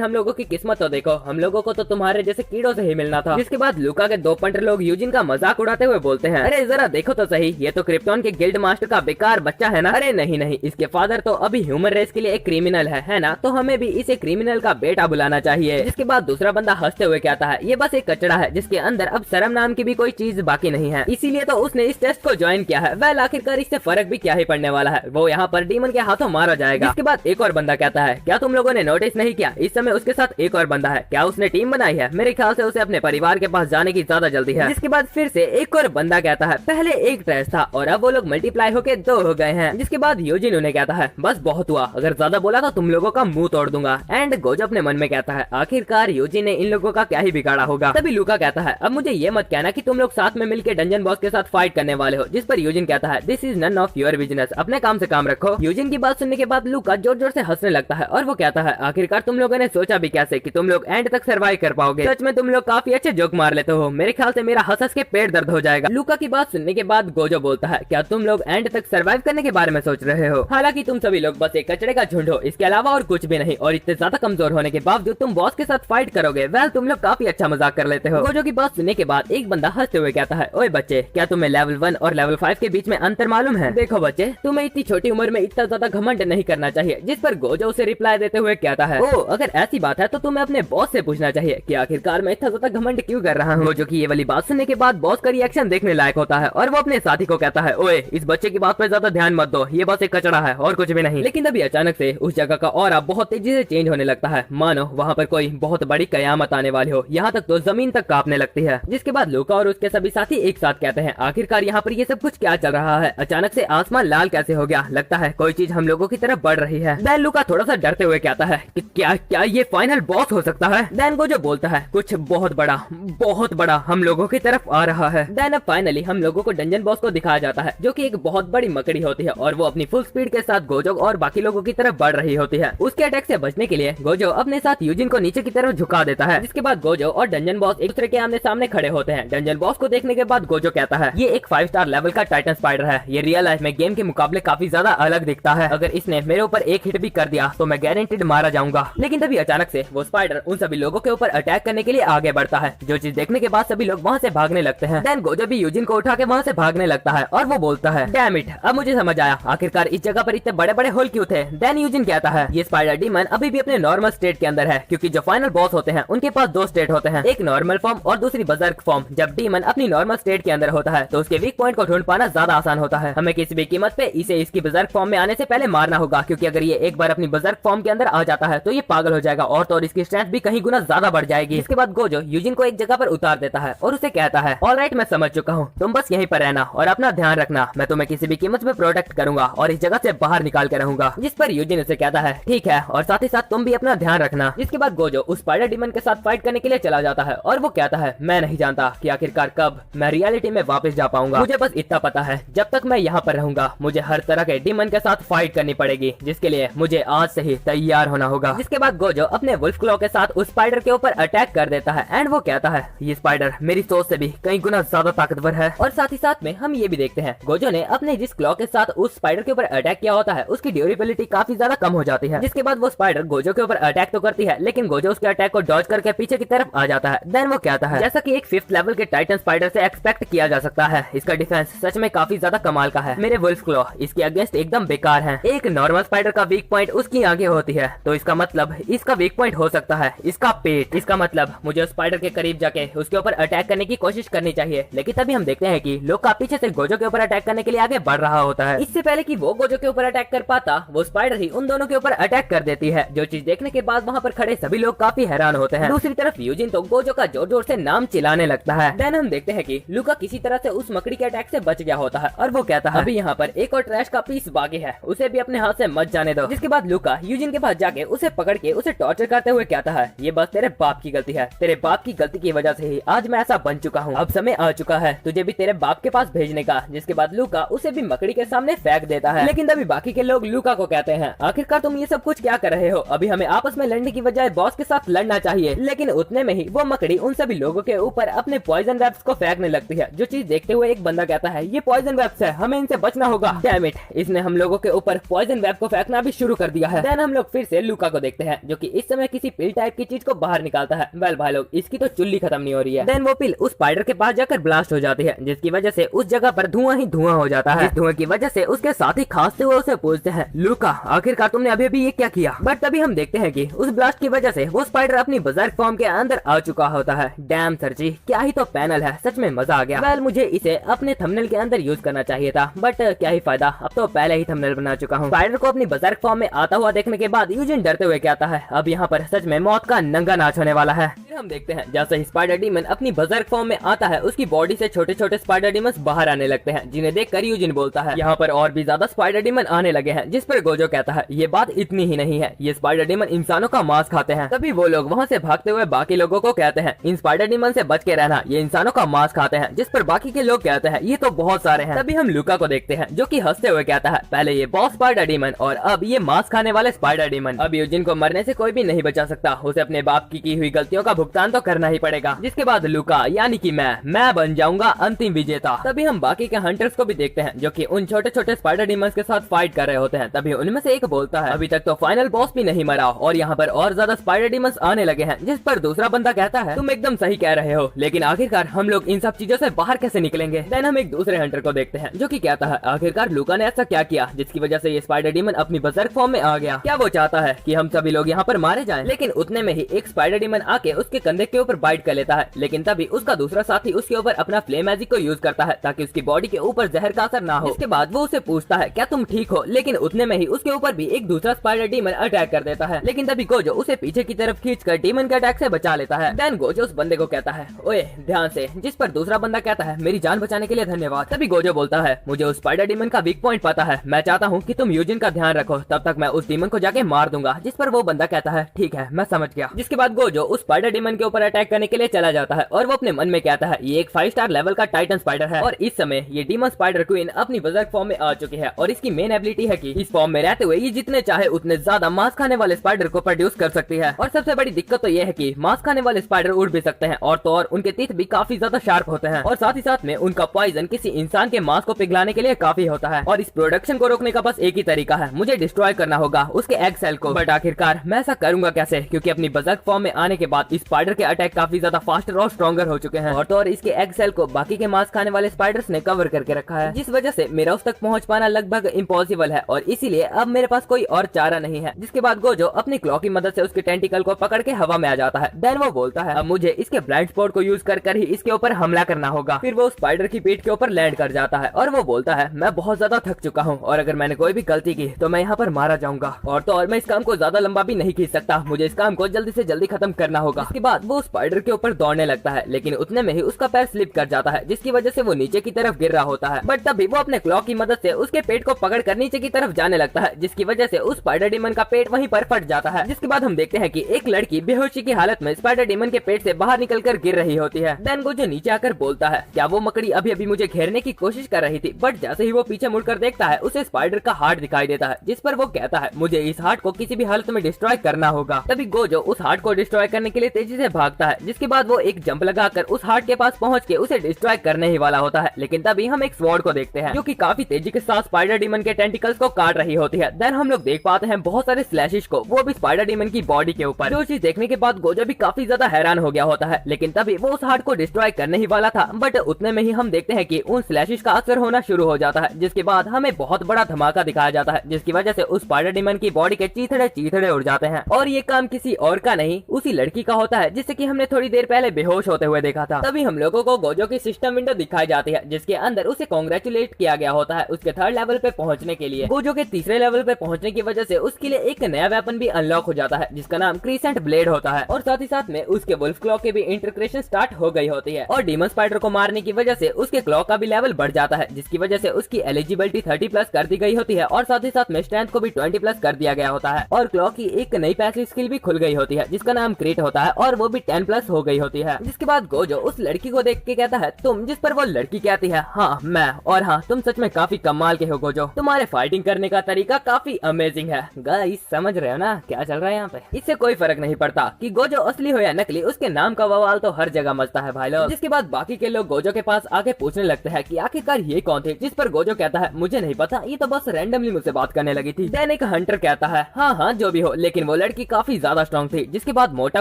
हम लोगों की किस्मत तो देखो, हम लोगों को तो तुम्हारे जैसे कीड़ों से ही मिलना था। जिसके बाद लुका के दो पंटर लोग यूजिन का मजाक उड़ाते हुए बोलते हैं, अरे जरा देखो तो सही, ये तो क्रिप्टॉन के गिल्ड मास्टर का बेकार बच्चा है ना? अरे नहीं नहीं, इसके फादर तो अभी ह्यूमन रेस के लिए एक क्रिमिनल है ना? तो हमें भी इसे क्रिमिनल का बेटा बुलाना चाहिए। जिसके बाद दूसरा बंदा हंसते हुए कहता है, ये बस एक कचड़ा है जिसके अंदर अब शर्म नाम की भी कोई चीज बाकी नहीं है, इसीलिए तो उसने इस टेस्ट को ज्वाइन किया है। वेल आखिरकार इससे फर्क भी क्या ही पड़ने वाला है, वो यहाँ पर डीमन के हाथों मारा जाएगा। इसके बाद एक और बंदा कहता है, क्या तुम लोगों ने नोटिस नहीं किया इस समय उसके साथ एक और बंदा है, क्या उसने टीम बनाई है? मेरे ख्याल से उसे अपने परिवार के पास जाने की ज्यादा जल्दी है। जिसके बाद फिर से एक और बंदा कहता है, पहले एक ट्रैश था और अब वो लोग मल्टीप्लाई होके 2 हो गए हैं। जिसके बाद यूजिन उन्हें कहता है, बस बहुत हुआ, अगर ज्यादा बोला तो तुम लोगों का मुंह तोड़ दूंगा। एंड गोजो अपने मन में कहता है, आखिरकार यूजिन ने इन लोगों का क्या ही बिगाड़ा होगा। तभी लूका कहता है, अब मुझे ये मत कहना कि तुम लोग साथ में मिलकर डंजन बॉस के साथ फाइट करने वाले हो। जिस पर यूजिन कहता है, this is none of your business, अपने काम से काम रखो। यूजिन की बात सुनने के बाद लूका जोर जोर से हंसने लगता है और वो कहता है, आखिरकार तुम लोगों ने सोचा भी कैसे कि तुम लोग एंड तक सर्वाइव कर पाओगे? सच में तुम लोग काफी अच्छे जोक मार लेते हो, मेरे ख्याल से मेरा हंस हंस के पेट दर्द हो जाएगा। लूका की बात सुनने के बाद गोजो बोलता है, क्या तुम लोग एंड तक सर्वाइव करने के बारे में सोच रहे हो? हालांकि तुम सभी लोग बस एक कचरे का झुंड हो, इसके अलावा और कुछ भी नहीं, और इतने ज्यादा कमजोर होने के बावजूद तुम बॉस के साथ फाइट करोगे। वेल तुम लोग काफी अच्छा मजाक कर लेते हो। गोजो की बात सुनने के बाद एक बंदा हंसते हुए कहता है, ओए बच्चे, क्या तुम्हें लेवल 1 और लेवल 5 के बीच में अंतर मालूम है? देखो बच्चे, तुम्हें इतनी छोटी उम्र में इतना ज्यादा घमंड नहीं करना चाहिए। जिस पर गोजो उसे रिप्लाई देते हुए कहता है, ओ अगर ऐसी बात है तो तुम्हें अपने बॉस से पूछना चाहिए कि आखिरकार मैं इतना ज्यादा घमंड क्यों कर रहा हूँ। गोजो की ये वाली बात सुनने के बाद बॉस का रिएक्शन देखने लायक होता है और वो अपने साथी को कहता है, ओए इस बच्चे की बात पर ज्यादा ध्यान मत दो, ये बस एक कचड़ा है और कुछ भी नहीं। लेकिन तभी अचानक से उस जगह का ऑरा बहुत तेजी से चेंज होने लगता है, मानो वहाँ पर कोई बहुत बड़ी कयामत आने वाली हो। यहाँ तक तो जमीन तक कांपने लगती है। जिसके बाद लूका और उसके सभी साथी एक साथ कहते हैं, आखिरकार यहाँ पर ये सब कुछ क्या चल रहा है? अचानक से आसमान लाल कैसे हो गया? लगता है कोई चीज हम लोगों की तरफ बढ़ रही है। देन लूका थोड़ा सा डरते हुए कहता है कि क्या ये फाइनल बॉस हो सकता है? देन गोजो बोलता है, कुछ बहुत बड़ा हम लोगों की तरफ आ रहा है। देन अब फाइनली हम लोगों को डंजन बॉस को दिखाया जाता है, जो कि एक बहुत बड़ी मकड़ी होती है और वो अपनी फुल स्पीड के साथ गोजो और बाकी लोगों की तरफ बढ़ रही होती है। उसके अटैक से बचने के लिए गोजो अपने साथ यूजिन को नीचे की तरफ झुका देता है। जिसके बाद गोजो और डंजन बॉस एक दूसरे के आमने सामने खड़े होते हैं। डंजन बॉस को देखने के बाद गोजो कहता है, ये एक 5 स्टार लेवल का टाइटन स्पाइडर है, ये रियल लाइफ में गेम के मुकाबले काफी ज्यादा अलग दिखता है। अगर इसने मेरे ऊपर एक हिट भी कर दिया तो मैं गारंटीड मारा जाऊंगा। लेकिन तभी अचानक से वो स्पाइडर उन सभी लोगों के ऊपर अटैक करने के लिए आगे बढ़ता है, जो चीज देखने के बाद सभी लोग वहाँ से भागने लगते हैं। देन गोजो भी यूजिन को उठा के वहाँ से भागने लगता है और वो बोलता है, डैम इट, अब मुझे समझ आया आखिरकार इस जगह पर इतने बड़े बड़े होल क्यों थे। देन यूजिन कहता है, ये स्पाइडर डीमन अभी भी अपने नॉर्मल स्टेट के अंदर है, क्योंकि जो फाइनल बॉस होते हैं उनके पास 2 स्टेट होते हैं, एक नॉर्मल फॉर्म और दूसरी बजर्क फॉर्म। जब डीमन अपनी नॉर्मल स्टेट के अंदर होता है तो उसके वीक पॉइंट को ढूंढ पाना ज्यादा आसान होता है। हमें किसी भी कीमत पे इसे इसकी बजर्क फॉर्म में आने से पहले मारना होगा, क्योंकि अगर ये एक बार अपनी बजर्क फॉर्म के अंदर आ जाता है तो ये पागल हो जाएगा और तो इसकी स्ट्रेंथ भी कहीं गुना ज्यादा बढ़ जाएगी। इसके बाद गोजो यूजिन को एक जगह पर उतार देता है और उसे कहता है, ऑलराइट मैं समझ चुका हूँ, तुम बस यहीं पर रहना और अपना ध्यान रखना, मैं तुम्हें किसी भी कीमत पे प्रोटेक्ट करूंगा और इस जगह से बाहर निकाल के रहूंगा। जिस पर यूजिन उसे कहता है, ठीक है, और साथ ही साथ तुम भी अपना ध्यान रखना। जिसके बाद गोजो उस स्पाइडर डीमन के साथ फाइट करने के लिए चला जाता है और वो कहता है, मैं नहीं जानता कि आखिरकार कब मैं रियलिटी में वापस जा पाऊंगा, मुझे बस इतना पता है जब तक मैं यहाँ पर रहूंगा मुझे हर तरह के डीमन के साथ फाइट करनी पड़ेगी, जिसके लिए मुझे आज से ही तैयार होना होगा। जिसके बाद गोजो अपने वुल्फ क्लॉ के साथ उस स्पाइडर के ऊपर अटैक कर देता है एंड वो कहता है, ये स्पाइडर मेरी सोच से भी कई गुना ज्यादा ताकतवर है। और साथ ही साथ में हम ये भी देखते हैं, गोजो ने अपने जिस क्लॉ के साथ उस स्पाइडर के ऊपर अटैक किया होता है उसकी ड्यूरेबिलिटी काफी ज्यादा कम हो जाती है। जिसके बाद वो स्पाइडर गोजो के ऊपर अटैक तो करती है, लेकिन गोजो उसके अटैक को डॉज करके पीछे की तरफ आ जाता है। देन वो कहता है, जैसा कि एक 5th लेवल के टाइटन स्पाइडर से एक्सपेक्ट किया जा सकता है, इसका डिफेंस सच में काफी ज्यादा कमाल का है। मेरे वुल्फ क्लॉ इसके अगेंस्ट एकदम बेकार है। एक नॉर्मल स्पाइडर का वीक पॉइंट उसकी आगे होती है, तो इसका मतलब इसका वीक पॉइंट हो सकता है इसका पेट। इसका मतलब मुझे उस स्पाइडर के करीब जाके उसके ऊपर अटैक करने की कोशिश करनी चाहिए। लेकिन तभी हम देखते हैं कि लूका पीछे से गोजो के ऊपर अटैक करने के लिए आगे बढ़ रहा होता है। इससे पहले कि वो गोजो के ऊपर अटैक कर पाता, वो स्पाइडर ही उन दोनों के ऊपर अटैक कर देती है, जो चीज देखने के बाद वहाँ पर खड़े सभी लोग काफी हैरान होते हैं। दूसरी तरफ यूजिन तो गोजो का जोर जोर से नाम चिल्लाने लगता है। देन हम देखते हैं कि लूका किसी तरह से उस मकड़ी के अटैक से बच गया होता है और वो कहता है, अभी यहाँ पर एक और ट्रैश का पीस बाकी है, उसे भी अपने हाथ से मत जाने दो। जिसके बाद लूका यूजिन के पास जाके उसे पकड़ के उसे टॉर्चर करते हुए कहता है, ये बस तेरे बाप की गलती है, तेरे बाप की गलती की वजह से ही आज मैं ऐसा बन चुका हूँ, अब समय आ चुका है तुझे भी तेरे बाप के पास भेजने का। जिसके बाद लूका उसे भी मकड़ी के सामने फेंक देता है। लेकिन तभी बाकी के लोग लूका को कहते हैं, आखिरकार तुम ये सब कुछ क्या कर रहे हो, अभी हमें आपस में लड़ने की बजाय बॉस के साथ लड़ना चाहिए। लेकिन उतने में ही वो मकड़ी उन सभी लोगों के ऊपर अपने पॉइजन वेब्स को फेंकने लगती है, जो चीज देखते हुए एक बंदा कहता है, ये पॉइजन वेब्स है, हमें इनसे बचना होगा। डैम इट, इसने हम लोगों के ऊपर पॉइजन वेब को फेंकना भी शुरू कर दिया है। देन हम लोग फिर से लूका को देखते हैं, जो कि इस समय किसी पिल टाइप की चीज को बाहर निकालता है। वेल भाई लोग, इसकी तो चुल्ली खत्म नहीं हो रही है। देन वो पिल उस स्पाइडर के पास जाकर ब्लास्ट हो जाती है, जिसकी वजह से उस जगह पर धुआं ही धुआं हो जाता है। इस धुएं की वजह से उसके साथी खांसते हुए उसे पूछते हैं, लूका आखिरकार तुमने अभी भी ये क्या किया। बट तभी हम देखते हैं कि उस ब्लास्ट की वजह से वो स्पाइडर अपनी बजर्क फॉर्म के अंदर आ चुका होता है। डैम सर जी, क्या ही तो पैनल है, सच में मजा आ गया। वेल मुझे इसे अपने थंबनेल के अंदर यूज करना चाहिए था, बट क्या ही फायदा। चिंता, अब तो पहले ही थंबनेल बना चुका हूँ। स्पाइडर को अपनी बर्सर्क फॉर्म में आता हुआ देखने के बाद यूजिन डरते हुए कहता है अब यहाँ पर सच में मौत का नंगा नाच होने वाला है। फिर हम देखते हैं जैसे ही स्पाइडर डीमन अपनी बर्सर्क फॉर्म में आता है उसकी बॉडी से छोटे छोटे स्पाइडर डीमंस बाहर आने लगते हैं, जिन्हें देखकर यूजिन बोलता है यहाँ पर और भी ज्यादा स्पाइडर डीमन आने लगे हैं। जिस पर गोजो कहता है ये बात इतनी ही नहीं है, ये स्पाइडर डीमन इंसानों का मांस खाते हैं। तभी वो लोग वहाँ से भागते हुए बाकी लोगों को कहते हैं इन स्पाइडर डीमन से बच के रहना, ये इंसानों का मांस खाते हैं। जिस पर बाकी के लोग कहते हैं ये तो बहुत सारे हैं। तभी हम लूका को देखते हैं जो कि हंसते हुए कहता है पहले ये बॉस स्पाइडर डीमन और अब ये मांस खाने वाले स्पाइडर डीमन। अब यूजिन को मरने से कोई भी नहीं बचा सकता, उसे अपने बाप की हुई गलतियों का भुगतान तो करना ही पड़ेगा। जिसके बाद लूका यानी कि मैं बन जाऊंगा अंतिम विजेता। तभी हम बाकी के हंटर्स को भी देखते हैं जो कि उन छोटे छोटे स्पाइडर डीमंस के साथ फाइट कर रहे होते हैं। तभी उनमें से एक बोलता है अभी तक तो फाइनल बॉस भी नहीं मरा और यहाँ पर और ज्यादा स्पाइडर डीमंस आने लगे हैं। जिस पर दूसरा बंदा कहता है तुम एकदम सही कह रहे हो, लेकिन आखिरकार हम लोग इन सब चीजों से बाहर कैसे निकलेंगे। देन हम एक दूसरे हंटर को देखते हैं जो कि कहता है आखिरकार लूका ने ऐसा क्या किया जिसकी वजह से ये स्पाइडर डीमन अपनी बर्सर्क फॉर्म में आ गया। क्या वो चाहता है कि हम सभी लोग यहाँ पर मारे जाएं? लेकिन उतने में ही एक स्पाइडर डीमन आके उसके कंधे के ऊपर बाइट कर लेता है, लेकिन तभी उसका दूसरा साथी उसके ऊपर अपना फ्लेम मैजिक को यूज करता है ताकि उसकी बॉडी के ऊपर जहर का असर ना हो। इसके बाद वो उसे पूछता है क्या तुम ठीक हो, लेकिन उतने में ही उसके ऊपर भी एक दूसरा स्पाइडर डीमन अटैक कर देता है। लेकिन तभी गोजो उसे पीछे की तरफ खींचकर डीमन के अटैक से बचा लेता है। देन गोजो उस बंदे को कहता है ओए ध्यान से। जिस पर दूसरा बंदा कहता है मेरी जान बचाने के लिए धन्यवाद। तभी गोजो बोलता है मुझे उस स्पाइडर डीमन का वीक पॉइंट पता है, मैं चाहता हूँ कि तुम यूजिन का ध्यान रखो, तब तक मैं उस डीमन को जाके मार दूंगा। जिस पर वो बंदा कहता है ठीक है मैं समझ गया। जिसके बाद गोजो उस स्पाइडर डीमन के ऊपर अटैक करने के लिए चला जाता है और वो अपने मन में कहता है ये एक 5 स्टार लेवल का टाइटन स्पाइडर है और इस समय ये डीमन स्पाइडर क्वीन अपनी बर्सर्क फॉर्म में आ चुकी है और इसकी मेन एबिलिटी है कि इस फॉर्म में रहते हुए ये जितने चाहे उतने ज्यादा मांस खाने वाले स्पाइडर को प्रोड्यूस कर सकती है। और सबसे बड़ी दिक्कत तो ये है कि मांस खाने वाले स्पाइडर उड़ भी सकते हैं और तो और उनके तीत भी काफी ज्यादा शार्प होते हैं और साथ ही साथ में उनका पॉइजन किसी इंसान के मांस को पिघलाने के लिए काफी होता है। और इस प्रोडक्शन को रोकने का बस एक ही तरीका है, मुझे डिस्ट्रॉय करना होगा उसके एग सेल को। बट आखिरकार मैं ऐसा करूंगा कैसे, क्योंकि अपनी बर्सर्क फॉर्म में आने के बाद इस स्पाइडर के अटैक काफी ज्यादा फास्टर और स्ट्रॉन्गर हो चुके हैं और तो और इसके एग सेल को बाकी के मांस खाने वाले स्पाइडर्स ने कवर करके रखा है, जिस वजह से मेरा उस तक पहुंच पाना लगभग इम्पॉसिबल है और इसीलिए अब मेरे पास कोई और चारा नहीं है। जिसके बाद गोजो अपनी क्लॉ की मदद से उसके टेंटिकल को पकड़ के हवा में आ जाता है। देन वो बोलता है अब मुझे इसके ब्लाइंड स्पॉट को यूज कर ही इसके ऊपर हमला करना होगा। फिर वो स्पाइडर की पीठ के ऊपर लैंड कर जाता है और वो बोलता है मैं बहुत ज्यादा थक चुका हूँ और अगर मैंने कोई भी गलती की तो मैं यहाँ पर मारा जाऊंगा और तो और मैं इस काम को ज्यादा लंबा भी नहीं खींच सकता, मुझे इस काम को जल्दी से जल्दी खत्म करना होगा। इसके बाद वो स्पाइडर के ऊपर दौड़ने लगता है, लेकिन उतने में ही उसका पैर स्लिप कर जाता है जिसकी वजह से वो नीचे की तरफ गिर रहा होता है। बट तभी वो अपने क्लॉ की मदद से उसके पेट को पकड़ कर नीचे की तरफ जाने लगता है, जिसकी वजह से उस स्पाइडर डीमन का पेट वहीं पर फट जाता है। जिसके बाद हम देखते हैं कि एक लड़की बेहोशी की हालत में स्पाइडर डीमन के पेट से बाहर निकलकर गिर रही होती है। देन गोजो नीचे आकर बोलता है क्या वो मकड़ी अभी अभी मुझे घेरने की कोशिश कर रही थी, बट जैसे ही वो पीछे मुड़कर देखता है उसे स्पाइडर का हार्ट दिखाई देता है। जिस पर वो कहता है मुझे इस हार्ट को किसी भी हालत में डिस्ट्रॉय करना होगा। तभी गोजो उस हार्ट को डिस्ट्रॉय करने के लिए तेजी से भागता है, जिसके बाद वो एक जंप लगाकर उस हार्ट के पास पहुंच के उसे डिस्ट्रॉय करने ही वाला होता है। लेकिन तभी हम एक स्वॉर्ड को देखते हैं जो कि काफी तेजी के साथ स्पाइडर डीमन के टेंटिकल्स को काट रही होती है। देन हम लोग देख पाते हैं बहुत सारे स्लैशेस को, वो भी स्पाइडर डीमन की बॉडी के ऊपर। जो चीज देखने के बाद गोजो भी काफी ज्यादा हैरान हो गया होता है, लेकिन तभी वो उस हार्ट को डिस्ट्रॉय करने ही वाला था, बट उतने में ही हम देखते हैं कि उन स्लैशेस का असर होना शुरू हो जाता है, जिसके बाद हमें बहुत बड़ा धमाका दिखाया जाता है, जिसकी वजह से उस स्पाइडर डीमन की बॉडी के चीथड़े चीथड़े उड़ जाते हैं। और ये काम किसी और का नहीं उसी लड़की का होता है जिससे कि हमने थोड़ी देर पहले बेहोश होते हुए देखा था। तभी हम लोगों को गोजो की सिस्टम विंडो दिखाई जाती है, जिसके अंदर उसे कांग्रेचुलेट किया गया होता है उसके 3rd लेवल पे पहुंचने के लिए। गोजो के 3रे लेवल पे पहुंचने की वजह से उसके लिए एक नया वेपन भी अनलॉक हो जाता है जिसका नाम क्रीसेंट ब्लेड होता है और साथ ही साथ में उसके वुल्फ क्लॉ के भी इंटीग्रेशन स्टार्ट हो गई होती है। और डीमन स्पाइडर को मारने की वजह से उसके क्लॉ का भी लेवल बढ़ जाता है, जिसकी वजह से उसकी एलिजिबिलिटी 30+ कर दी गई होती है और साथ ही साथ में स्ट्रेंथ को भी 20+ कर दिया गया होता है। और क्लॉ की एक नई पैसिव स्किल भी खुल गई होती है जिसका नाम क्रीट होता है और वो भी 10+ हो गई होती है। जिसके बाद गोजो उस लड़की को देख के कहता है तुम, जिस पर वो लड़की कहती है हाँ मैं, और हाँ तुम सच में काफी कमाल के हो गोजो, तुम्हारे फाइटिंग करने का तरीका काफी अमेजिंग है। गाइस समझ रहे हो ना क्या चल रहा है यहाँ पे? इससे कोई फर्क नहीं पड़ता कि गोजो असली हो या नकली, उसके नाम का बवाल तो हर जगह मचता है भाई लोग। जिसके बाद बाकी के लोग गोजो के पास आके पूछने लगते हैं कि आखिरकार ये कौन थे, जिस पर गोजो कहता है मुझे नहीं पता, ये तो बस रैंडमली मुझसे बात करने लगी थी। देन एक हंटर कहता है हाँ जो भी हो, लेकिन वो लड़की काफी ज्यादा स्ट्रॉन्ग थी। जिसके बाद मोटा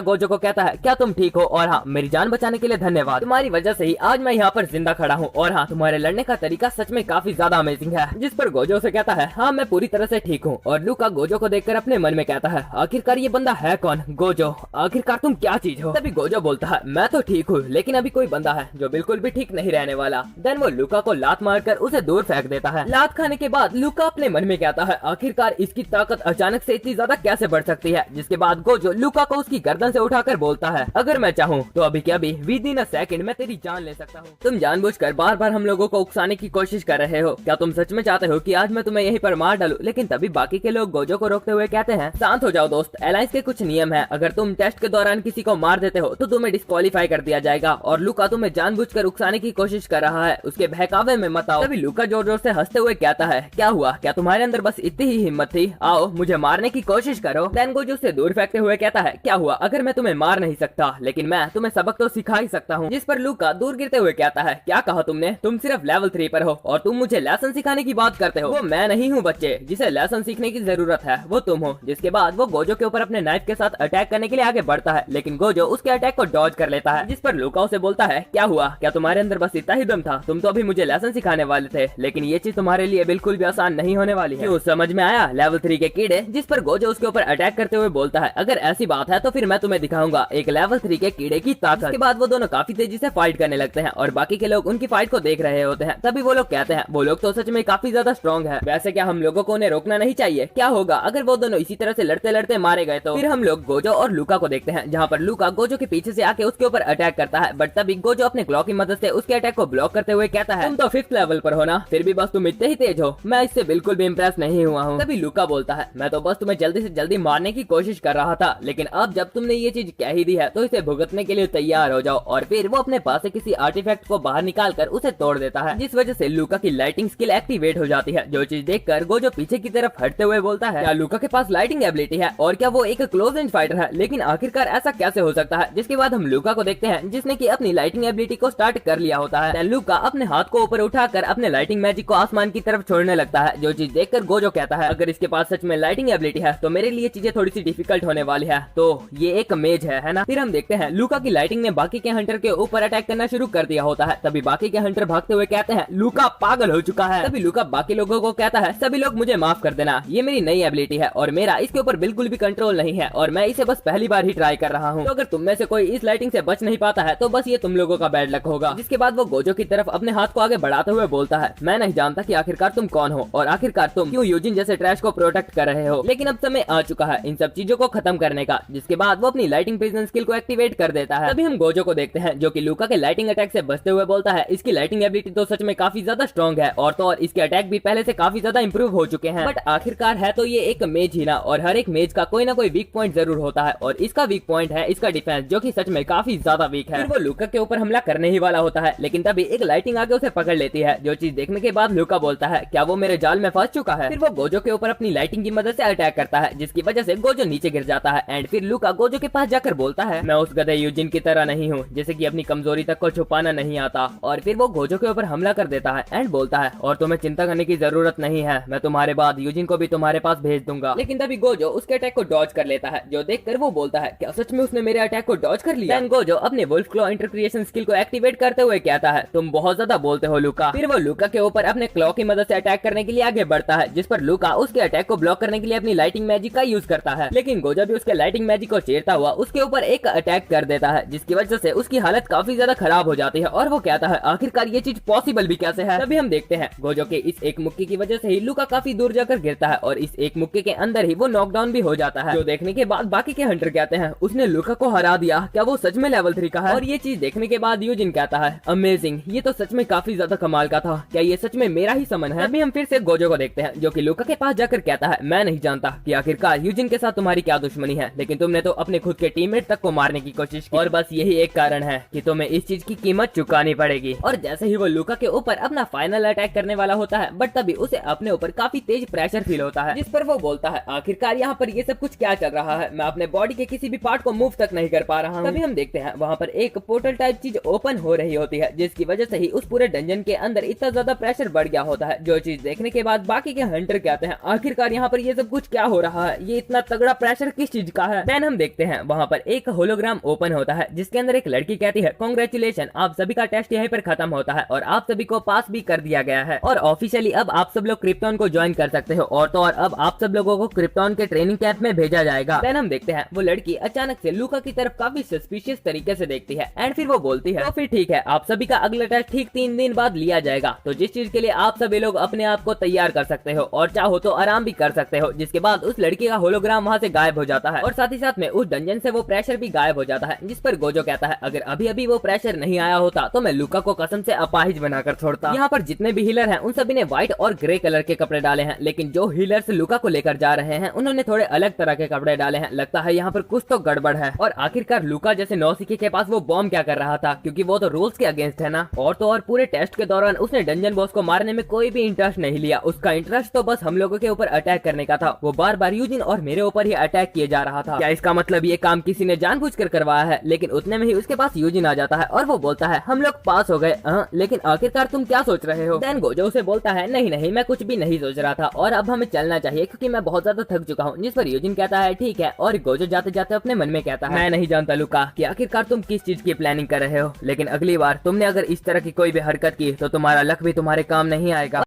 गोजो को कहता है क्या तुम ठीक हो, और हाँ मेरी जान बचाने के लिए धन्यवाद, तुम्हारी वजह से ही आज मैं यहाँ पर जिंदा खड़ा हूँ, और हाँ तुम्हारे लड़ने का तरीका सच में काफी ज्यादा अमेजिंग है। जिस पर गोजो से कहता है हाँ मैं पूरी तरह से ठीक हूँ। और लूका गोजो को देखकर अपने मन में कहता है आखिरकार ये बंदा है कौन? गोजो आखिरकार तुम क्या चीज हो? तभी गोजो बोलता है मैं तो ठीक हूँ, लेकिन अभी कोई बंदा है जो बिल्कुल भी ठीक नहीं रहने वाला। देन वो लूका को लात मारकर उसे दूर फेंक देता है। लात खाने के बाद लूका अपने मन में कहता है आखिरकार इसकी ताकत अचानक से इतनी ज्यादा कैसे बढ़ सकती है। जिसके बाद गोजो लूका को उसकी गर्दन से उठाकर बोलता है अगर मैं चाहूँ तो अभी के अभी विद इन अ सेकंड मैं तेरी जान ले सकता हूँ। तुम जानबूझकर बार बार हम लोगों को उकसाने की कोशिश कर रहे हो। क्या तुम सच में चाहते हो कि आज मैं तुम्हें यहीं पर मार डालूं? लेकिन तभी बाकी के लोग गोजो को रोकते हुए कहते हैं शांत हो जाओ दोस्त, अलायंस के कुछ नियम है। अगर तुम टेस्ट के दौरान किसी को मार देते हो तो तुम्हें डिस्क्वालीफाई कर दिया जाएगा और लूका तुम्हें जानबूझकर उकसाने की कोशिश कर रहा है, उसके बहकावे में मत आओ। तभी लूका जोर जोर से हंसते हुए कहता है क्या हुआ, क्या तुम्हारे अंदर बस इतनी ही हिम्मत थी? आओ मुझे मारने की कोशिश करो। देन गोजो से दूर फेंकते हुए कहता है क्या हुआ, अगर मैं तुम्हें मार नहीं सकता लेकिन मैं तुम्हें सबक तो सिखा ही सकता हूँ। जिस पर लूका दूर गिरते हुए कहता है क्या कहा तुमने, तुम सिर्फ लेवल 3 पर हो और तुम मुझे लेसन सिखाने की बात करते हो। वो मैं नहीं हूँ बच्चे, जिसे लेसन सीखने की जरूरत है वो तुम हो। जिसके बाद वो गोजो के ऊपर अपने नाइफ के साथ अटैक करने के लिए आगे बढ़ता है लेकिन गोजो उसके अटैक को डॉज कर लेता है। जिस पर लूका उसे बोलता है क्या हुआ, क्या तुम्हारे अंदर बस इतना ही दम था? तुम तो अभी मुझे लेसन सिखाने वाले थे लेकिन ये चीज तुम्हारे लिए बिल्कुल भी आसान नहीं होने वाली है। क्यों, समझ में आया? लेवल 3 के कीड़े। जिस पर गोजो उसके ऊपर अटैक करते हुए बोलता है अगर ऐसी बात है तो फिर मैं तुम्हें दिखाऊंगा एक लेवल 3 के कीड़े की ताकत। इसके बाद वो दोनों काफी तेजी से फाइट करने लगते हैं और बाकी के लोग उनकी फाइट को देख रहे होते हैं। तभी वो लोग कहते हैं वो लोग तो सच में काफी ज्यादा स्ट्रॉन्ग है, वैसे क्या हम लोगों को उन्हें रोकना नहीं चाहिए? क्या होगा अगर वो दोनों इसी तरह से लड़ते लड़ते मारे गए तो? फिर हम लोग गोजो और लूका को देखते हैं जहाँ पर लूका गोजो के पीछे से आके उसके ऊपर अटैक करता है बट तभी गोजो अपने क्लॉ की मदद से उसके अटैक को ब्लॉक करते हुए कहता है तुम तो 5th लेवल पर हो ना, फिर भी बस तुम इतने ही तेज हो, मैं इससे बिल्कुल भी इम्प्रेस नहीं हुआ हूँ। तभी लूका बोलता है मैं तो बस तुम्हें जल्दी से जल्दी मारने की कोशिश कर रहा था लेकिन अब जब तुमने ये चीज कह ही दी है तो इसे भुगतने के लिए तैयार हो जाओ। और फिर वो अपने पास से किसी आर्टिफैक्ट को बाहर निकाल कर उसे तोड़ देता है जिस वजह से लूका की लाइटिंग स्किल एक्टिवेट हो जाती है। जो चीज देखकर गोजो पीछे की तरफ हटते हुए बोलता है क्या लूका के पास लाइटिंग एबिलिटी है और क्या वो एक क्लोज रेंज फाइटर है? लेकिन आखिरकार ऐसा कैसे हो सकता है? जिसके बाद हम लूका को देखते हैं जिसने की अपनी लाइटिंग एबिलिटी को स्टार्ट कर लिया होता है। लूका अपने हाथ को ऊपर उठाकर अपने लाइटिंग मैजिक को आसमान की तरफ छोड़ने लगता है। जो चीज देखकर गोजो कहता है अगर इसके पास सच में लाइटिंग एबिलिटी है तो मेरे लिए चीजें थोड़ी सी डिफिकल्ट होने वाली है, तो ये एक मेज है ना? फिर हम देखते हैं लूका की लाइटिंग ने बाकी के हंटर के ऊपर अटैक करना शुरू कर दिया होता है। तभी बाकी के हंटर भागते हुए कहते हैं लूका पागल हो चुका है। तभी लूका बाकी लोगों को कहता है सभी लोग मुझे माफ कर देना, ये मेरी नई एबिलिटी है और मेरा इसके ऊपर बिल्कुल भी कंट्रोल नहीं है और मैं इसे बस पहली बार ही ट्राई कर रहा हूँ। तो अगर तुम में से कोई इस लाइटिंग से बच नहीं पाता है तो बस ये तुम लोगों का बैड लक होगा। जिसके बाद वो गोजो की तरफ अपने हाथ को आगे बढ़ाते हुए बोलता है मैं नहीं जानता कि आखिरकार तुम कौन हो और आखिरकार तुम क्यों यूजिन जैसे ट्रैश को प्रोटेक्ट कर रहे हो, लेकिन अब समय आ चुका है इन सब चीजों को खत्म करने का। जिसके बाद वो अपनी लाइटिंग प्रिजन स्किल को एक्टिवेट कर देता है। तभी हम गोजो को देखते हैं जो कि लूका के लाइटिंग अटैक से बचते हुए बोलता है इसकी लाइटिंग एबिलिटी तो सच में काफी ज्यादा स्ट्रॉन्ग है और तो और इसके अटैक भी पहले से काफी ज्यादा इंप्रूव हो चुके हैं, बट आखिरकार है तो ये एक मेज ही ना और हर एक मेज का कोई ना कोई वीक पॉइंट जरूर होता है और इसका वीक पॉइंट है इसका डिफेंस जो कि सच में काफी ज्यादा वीक है। फिर वो लूका के ऊपर हमला करने ही वाला होता है लेकिन तभी एक लाइटिंग आगे उसे पकड़ लेती है। जो चीज देखने के बाद लूका बोलता है क्या वो मेरे जाल में फंस चुका है? फिर वो गोजो के ऊपर अपनी लाइटिंग की मदद से अटैक करता है जिसकी वजह से गोजो नीचे गिर जाता है एंड फिर लूका गोजो के पास जाकर बोलता है मैं उस गधे यूजिन की तरह नहीं हूँ जैसे कि अपनी कमजोरी तक को छुपाना नहीं आता। और फिर वो गोजो के ऊपर हमला कर देता है एंड बोलता है और तुम्हें चिंता करने की जरूरत नहीं है, मैं तुम्हारे बाद यूजिन को भी तुम्हारे पास भेज दूंगा। लेकिन तभी गोजो उसके अटैक को डॉज कर लेता है। जो देखकर वो बोलता है क्या सच में उसने मेरे अटैक को डॉज कर लिया? गोजो अपने वुल्फ क्लॉ इंटरक्रिएशन स्किल को एक्टिवेट करते हुए कहता है तुम बहुत ज्यादा बोलते हो लूका। फिर वो लूका के ऊपर अपने क्लॉ की मदद से अटैक करने के लिए आगे बढ़ता है जिस पर लूका उसके अटैक को ब्लॉक करने के लिए अपनी लाइटिंग मैजिक का यूज करता है। लेकिन गोजो भी उसके लाइटिंग मैजिक को चीरता हुआ उसके ऊपर एक अटैक कर देता है जिसकी वजह से उसकी हालत काफी ज्यादा खराब हो जाती है और वो कहता है आखिरकार ये चीज पॉसिबल भी कैसे है? तभी हम देखते हैं गोजो के इस एक मुक्के की वजह से ही लूका काफी दूर जाकर गिरता है और इस एक मुक्के के अंदर ही वो नॉकडाउन भी हो जाता है। जो देखने के बाद बाकी के हंटर कहते हैं उसने लूका को हरा दिया, क्या वो सच में लेवल 3 का है? और ये चीज देखने के बाद यूजिन कहता है अमेजिंग, ये तो सच में काफी ज्यादा कमाल का था, क्या ये सच में मेरा ही समन है? अभी हम फिर से गोजो को देखते हैं जो कि लूका के पास जाकर कहता है मैं नहीं जानता कि आखिरकार यूजिन के साथ तुम्हारी क्या दुश्मनी है लेकिन तुमने तो अपने खुद के टीममेट तक को मारने की कोशिश की और बस यही एक कारण है कि तुम्हें इस चीज की कीमत चुकानी पड़ेगी। और जैसे ही वो लूका के ऊपर अपना फाइनल अटैक करने वाला होता है बट तभी उसे अपने ऊपर काफी तेज प्रेशर फील होता है जिस पर वो बोलता है आखिरकार यहाँ पर ये सब कुछ क्या चल रहा है, मैं अपने बॉडी के किसी भी पार्ट को मूव तक नहीं कर पा रहा हूँ। तभी हम देखते हैं वहाँ पर एक पोर्टल टाइप चीज ओपन हो रही होती है जिसकी वजह से ही उस पूरे डंजन के अंदर इतना ज्यादा प्रेशर बढ़ गया होता है। जो चीज देखने के बाद बाकी के हंटर कहते हैं आखिरकार यहाँ पर ये सब कुछ क्या हो रहा है, ये इतना तगड़ा प्रेशर किस चीज का है? देन हम देखते हैं वहाँ पर एक होलोग्राम ओपन होता है जिसके अंदर एक लड़की कहती है कांग्रेचुलेशन, आप सभी का टेस्ट यहीं पर खत्म होता है और आप सभी को पास भी कर दिया गया है और ऑफिशियली अब आप सब लोग क्रिप्टॉन को ज्वाइन कर सकते हो और तो और अब आप सब लोगों को क्रिप्टॉन के ट्रेनिंग कैंप में भेजा जाएगा। देन हम देखते हैं वो लड़की अचानक से लूका की तरफ काफी सस्पिशियस तरीके से देखती है एंड फिर वो बोलती है तो फिर ठीक है, आप सभी का अगला टेस्ट ठीक 3 दिन बाद लिया जाएगा, तो जिस चीज के लिए आप सभी लोग अपने आप को तैयार कर सकते हो और चाहो तो आराम भी कर सकते हो। जिसके बाद उस लड़की का होलोग्राम वहाँ से गायब हो जाता है और साथ ही साथ में उस डंजन से वो प्रेशर भी गायब हो जाता है। जिस पर गोजो कहता है अगर अभी अभी वो प्रेशर नहीं आया होता तो मैं लूका को कसम से अपाहिज बनाकर छोड़ता। यहाँ पर जितने भी हीलर हैं उन सभी ने व्हाइट और ग्रे कलर के कपड़े डाले हैं, लेकिन जो हीलर्स लूका को लेकर जा रहे हैं उन्होंने थोड़े अलग तरह के कपड़े डाले हैं। लगता है यहाँ पर कुछ तो गड़बड़ है। और आखिरकार लूका जैसे नौसिखी के पास वो बॉम्ब क्या कर रहा था, क्योंकि वो तो रूल्स के अगेंस्ट है ना। और तो और पूरे टेस्ट के दौरान उसने डंजन बॉस को मारने में कोई भी इंटरेस्ट नहीं लिया। उसका इंटरेस्ट तो बस हम लोगों के ऊपर अटैक करने का था। वो बार बार यूजिन और मेरे ऊपर ही अटैक किए जा रहा था। क्या इसका मतलब ये काम किसी ने जानबूझकर करवाया है? लेकिन उतने में ही उसके पास यूजिन आ जाता है और वो बोलता है हम लोग पास हो गए। लेकिन आखिरकार तुम क्या सोच रहे हो? देन गोजो उसे बोलता है नहीं नहीं, मैं कुछ भी नहीं सोच रहा था और अब हमें चलना चाहिए क्योंकि मैं बहुत ज्यादा थक चुका हूँ। जिस पर यूजिन कहता है ठीक है, और गोजो जाते जाते अपने मन में कहता है मैं नहीं जानता लूका कि आखिरकार तुम किस चीज की प्लानिंग कर रहे हो, लेकिन अगली बार तुमने अगर इस तरह की कोई भी हरकत की तो तुम्हारा लक भी तुम्हारे काम नहीं आएगा।